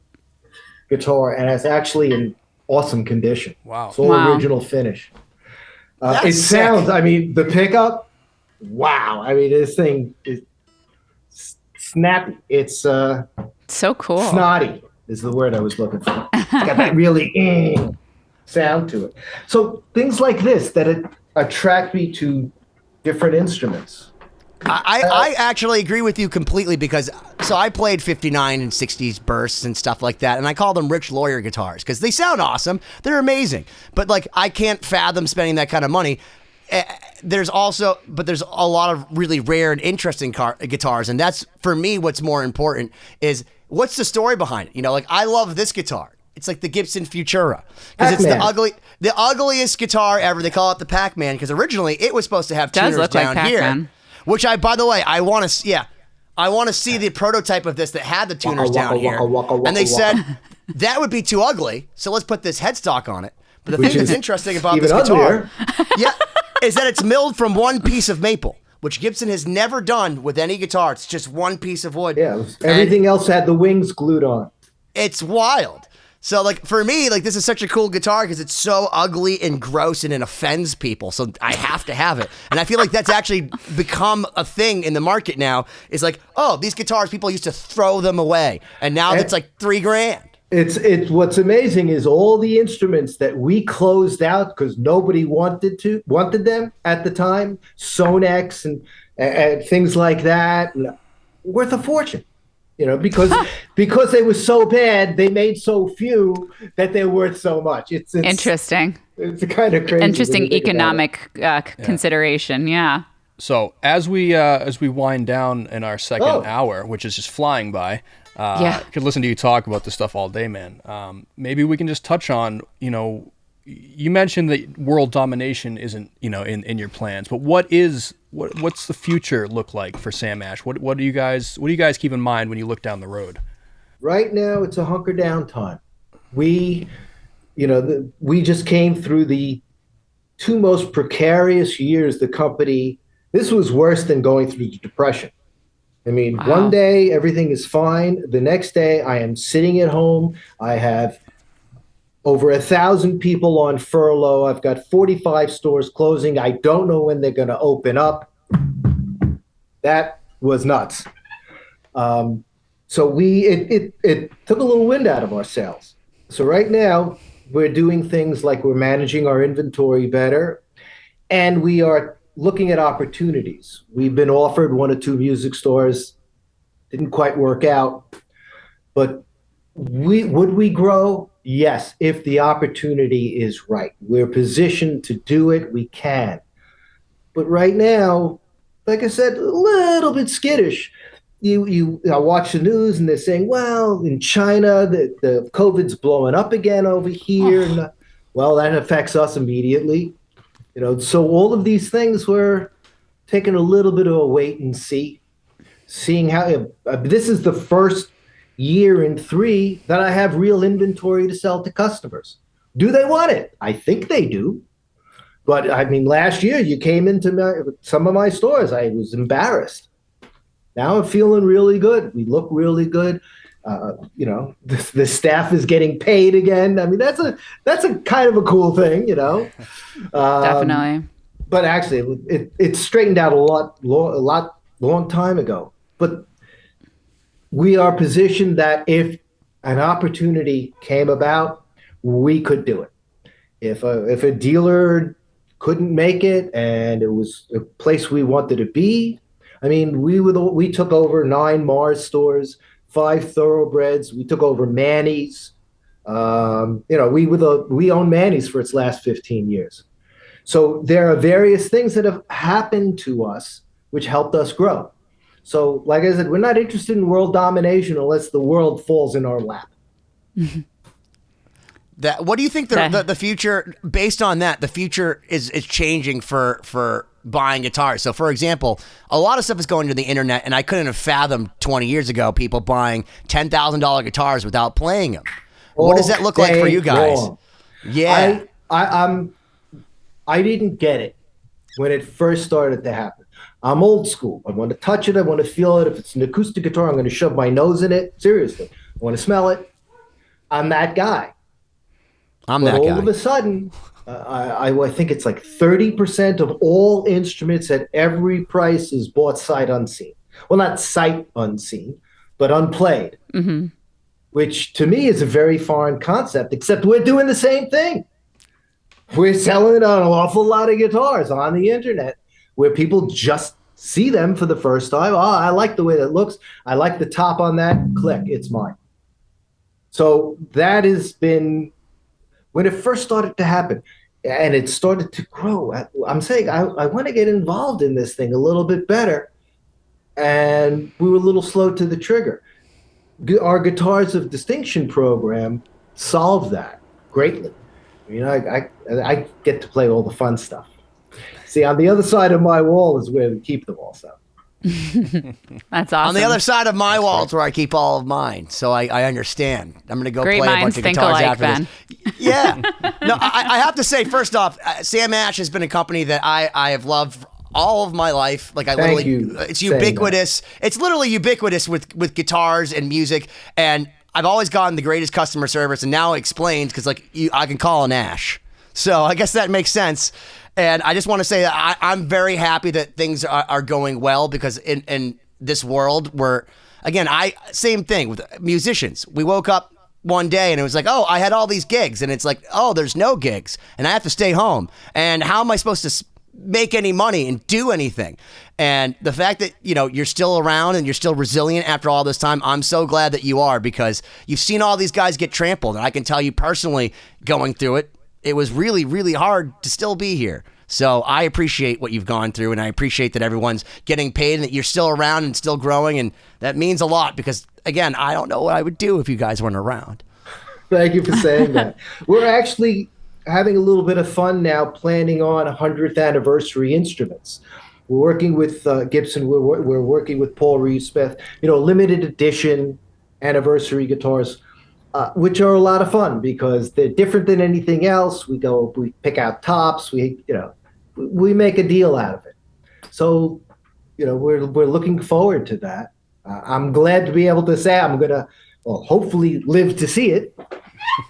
guitar, and it's actually in awesome condition. Wow. It's all original finish. It sounds, the pickup, wow. This thing is snappy. It's so cool. Snotty is the word I was looking for. It's got that really sound to it. So things like this that attract me to different instruments. I actually agree with you completely because I played 59 and 60s bursts and stuff like that, and I call them rich lawyer guitars because they sound awesome. They're amazing. But I can't fathom spending that kind of money. There's a lot of really rare and interesting guitars, and that's, for me, what's more important is what's the story behind it. I love this guitar. It's like the Gibson Futura because it's the ugliest guitar ever. They call it the Pac-Man because originally it was supposed to have tuners look down like here, Pac-Man. which by the way, I want to. Yeah, I want to see the prototype of this that had the tuners down here, and they said that would be too ugly. So let's put this headstock on it. But the thing that's interesting about this guitar, is that it's milled from one piece of maple, which Gibson has never done with any guitar. It's just one piece of wood. Yeah, everything else had the wings glued on. It's wild. So, like, for me, like, this is such a cool guitar because it's so ugly and gross and it offends people. So I have to have it. And I feel like that's actually become a thing in the market now. It's like, oh, these guitars, people used to throw them away. And now it's like $3,000. It's what's amazing is all the instruments that we closed out because nobody wanted them at the time, Sonex and things like that, worth a fortune. Because they were so bad, they made so few that they're worth so much. It's interesting. It's kind of crazy. Interesting economic consideration. Yeah. So as we wind down in our second hour, which is just flying by, could listen to you talk about this stuff all day, man. Maybe we can just touch on, you mentioned that world domination isn't, in your plans, but what's the future look like for Sam Ash? What do you guys keep in mind when you look down the road? Right now, it's a hunker down time. We just came through the two most precarious years the company. This was worse than going through the Depression. I mean, One day everything is fine. The next day I am sitting at home. I have over 1,000 people on furlough. I've got 45 stores closing. I don't know when they're going to open up. That was nuts. So it took a little wind out of our sails. So right now we're doing things like we're managing our inventory better, and we are looking at opportunities. We've been offered 1 or 2 music stores. Didn't quite work out. But would we grow? Yes, if the opportunity is right. We're positioned to do it. We can. But right now, like I said, a little bit skittish. I watch the news and they're saying, well, in China, the COVID's blowing up again over here. Well, that affects us immediately. So all of these things we're taking a little bit of a wait and see, seeing how this is the first year in 3 that I have real inventory to sell to customers. Do they want it? I think they do. But I mean, last year you came into some of my stores. I was embarrassed. Now I'm feeling really good. We look really good. The staff is getting paid again. I mean, that's a kind of a cool thing, Definitely. But actually, it straightened out a long time ago. But we are positioned that if an opportunity came about, we could do it. If a dealer couldn't make it and it was a place we wanted to be, I mean, we took over 9 Mars stores, 5 Thoroughbreds. We took over Manny's. We owned Manny's for its last 15 years. So there are various things that have happened to us which helped us grow. So, like I said, we're not interested in world domination unless the world falls in our lap. What do you think the future, based on that, the future is changing for buying guitars? So, for example, a lot of stuff is going to the internet, and I couldn't have fathomed 20 years ago people buying $10,000 guitars without playing them. What does that look like for you guys? Long. Yeah. I didn't get it when it first started to happen. I'm old school. I want to touch it. I want to feel it. If it's an acoustic guitar, I'm going to shove my nose in it. Seriously. I want to smell it. I'm that guy. But all of a sudden, I think it's like 30% of all instruments at every price is bought sight unseen. Well, not sight unseen, but unplayed, which to me is a very foreign concept, except we're doing the same thing. We're selling an awful lot of guitars on the internet where people just see them for the first time. Oh, I like the way that looks. I like the top on that. Click, it's mine. So that has been, when it first started to happen and it started to grow, I'm saying I want to get involved in this thing a little bit better. And we were a little slow to the trigger. Our Guitars of Distinction program solved that greatly. You know, I get to play all the fun stuff. See, on the other side of my wall is where we keep them also. That's awesome. On the other side of my wall is where I keep all of mine, so I understand. I'm going to go Great play a bunch minds of think guitars alike, after Ben. this. Yeah. No, I have to say, first off, Sam Ash has been a company that I have loved all of my life. Like it's ubiquitous. It's literally ubiquitous with guitars and music, and I've always gotten the greatest customer service, and now it explains because I can call an Ash, so I guess that makes sense. And I just want to say that I'm very happy that things are going well, because in this world where, again, same thing with musicians. We woke up one day and it was like, oh, I had all these gigs, and it's like, oh, there's no gigs and I have to stay home. And how am I supposed to make any money and do anything? And the fact that, you're still around and you're still resilient after all this time, I'm so glad that you are, because you've seen all these guys get trampled. And I can tell you personally, going through it, it was really, really hard to still be here. So I appreciate what you've gone through, and I appreciate that everyone's getting paid and that you're still around and still growing. And that means a lot, because, again, I don't know what I would do if you guys weren't around. Thank you for saying that. We're actually having a little bit of fun now, planning on 100th anniversary instruments. We're working with Gibson. We're working with Paul Reed-Smith, limited edition anniversary guitars, which are a lot of fun because they're different than anything else. We pick out tops, we make a deal out of it. So, we're looking forward to that. I'm glad to be able to say I'm going to, hopefully live to see it.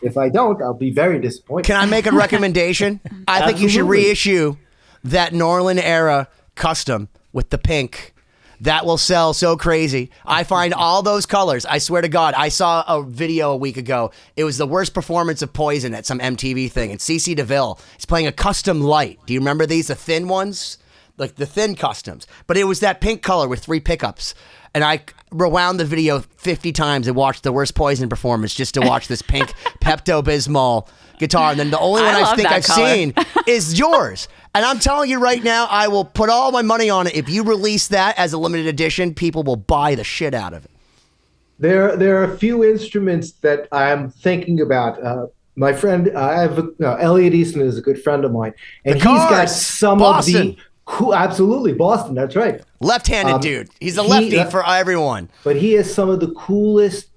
If I don't, I'll be very disappointed. Can I make a recommendation? I think you should reissue that Norland era custom with the pink. That will sell so crazy. I find all those colors. I swear to God, I saw a video a week ago. It was the worst performance of Poison at some MTV thing. And CC DeVille is playing a custom light. Do you remember these? The thin ones? Like the thin customs. But it was that pink color with 3 pickups. And I rewound the video 50 times and watched the worst Poison performance just to watch this pink Pepto-Bismol guitar. And then the only one I think I've seen is yours. And I'm telling you right now, I will put all my money on it. If you release that as a limited edition, people will buy the shit out of it. There are a few instruments that I'm thinking about. My friend, Elliot Easton is a good friend of mine, and he's got some Boston. of the cool. Absolutely, Boston. That's right. Left-handed dude. He's a lefty for everyone. But he has some of the coolest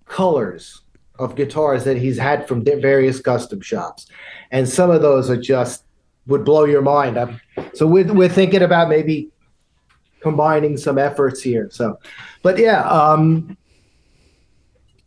colors of guitars that he's had from various custom shops, and some of those are just would blow your mind. So we're thinking about maybe combining some efforts here. So, but yeah,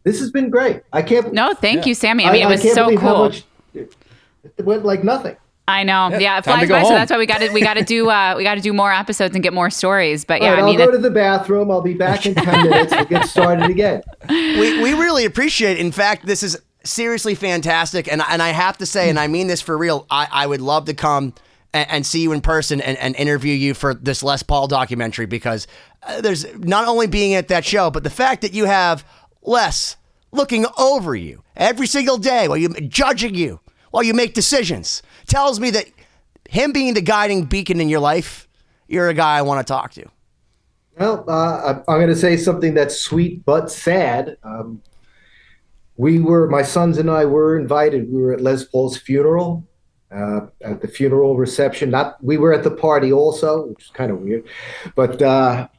this has been great. I can't. No, thank you, Sammy. I mean, it was so cool. It went like nothing. I know. Yeah, it flies by. So that's why we got to do more episodes and get more stories. But yeah, I'll go to the bathroom. I'll be back in 10 minutes. We'll get started again. We really appreciate it. In fact, this is seriously fantastic. And I have to say, and I mean this for real, I would love to come and see you in person and interview you for this Les Paul documentary, because there's not only being at that show, but the fact that you have Les looking over you every single day while you're judging you, while you make decisions, tells me that him being the guiding beacon in your life, you're a guy I want to talk to. Well, I'm going to say something that's sweet but sad. My sons and I were invited. We were at Les Paul's funeral, at the funeral reception. We were at the party also, which is kind of weird. But I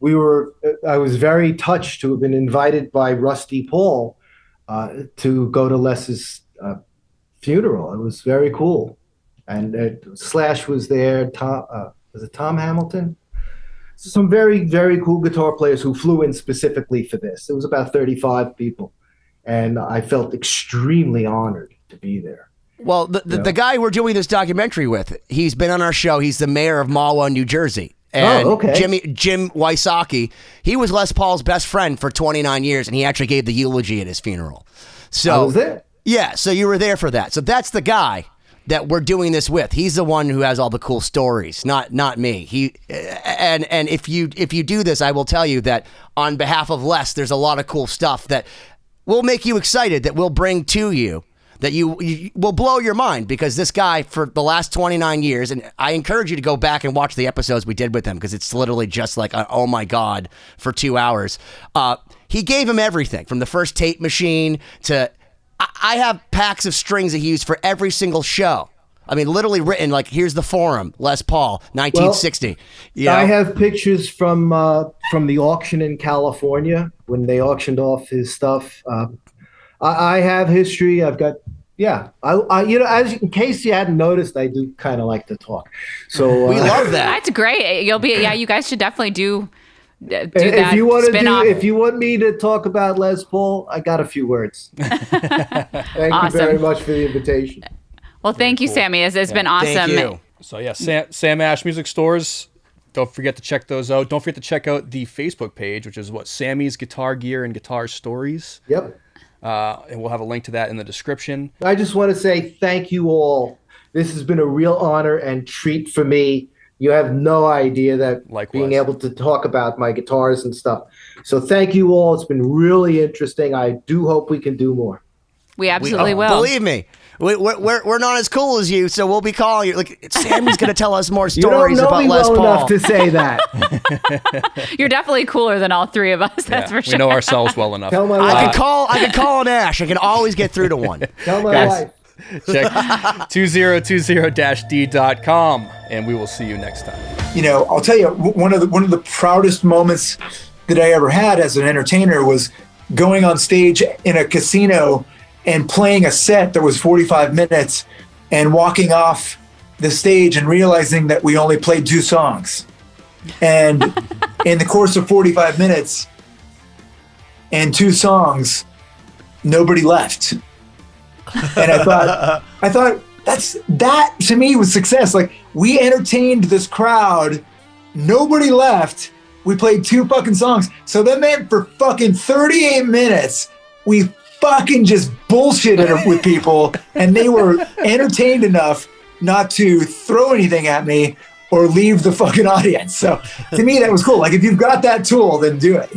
was very touched to have been invited by Rusty Paul to go to Les's funeral. It was very cool. And Slash was there. Was it Tom Hamilton? Some very, very cool guitar players who flew in specifically for this. It was about 35 people. And I felt extremely honored to be there. Well, the guy we're doing this documentary with, he's been on our show. He's the mayor of Mahwah, New Jersey. And Jim Wysocki, he was Les Paul's best friend for 29 years, and he actually gave the eulogy at his funeral. So, I was there. Yeah, so you were there for that. So that's the guy that we're doing this with. He's the one who has all the cool stories, not me. And if you do this, I will tell you that on behalf of Les, there's a lot of cool stuff that will make you excited, that we'll bring to you, that you will blow your mind, because this guy for the last 29 years, and I encourage you to go back and watch the episodes we did with him, because it's literally just like, oh my God, for 2 hours. He gave him everything from the first tape machine to I have packs of strings that he used for every single show. I mean, literally written like, here's the forum, Les Paul, 1960. Well, I have pictures from the auction in California when they auctioned off his stuff. I have history. I've got, I in case you hadn't noticed, I do kind of like to talk. So we love that. That's great. You guys should definitely do that. If you want me to talk about Les Paul, I got a few words. Thank you very much for the invitation. Well, thank you, Sammy. It's been awesome. Thank you. So yeah, Sam Ash Music Stores. Don't forget to check those out. Don't forget to check out the Facebook page, which is Sammy's Guitar Gear and Guitar Stories. Yep. And we'll have a link to that in the description. I just want to say thank you all. This has been a real honor and treat for me. You have no idea that being able to talk about my guitars and stuff. So thank you all. It's been really interesting. I do hope we can do more. We absolutely will. Believe me. We're not as cool as you, so we'll be calling you. Like, Sammy's going to tell us more stories about Les Paul. You don't know me well enough to say that. You're definitely cooler than all three of us. That's for sure. We know ourselves well enough. Tell my I wife. could call an Ash. I can always get through to one. Tell my wife. Check 2020-d.com, and we will see you next time. I'll tell you, one of the proudest moments that I ever had as an entertainer was going on stage in a casino and playing a set that was 45 minutes and walking off the stage and realizing that we only played 2 songs. And in the course of 45 minutes and 2 songs, nobody left. And I thought that to me was success. Like, we entertained this crowd, nobody left, we played 2 fucking songs. So that meant for fucking 38 minutes, we fucking just bullshitted with people, and they were entertained enough not to throw anything at me or leave the fucking audience. So to me, that was cool. Like, if you've got that tool, then do it.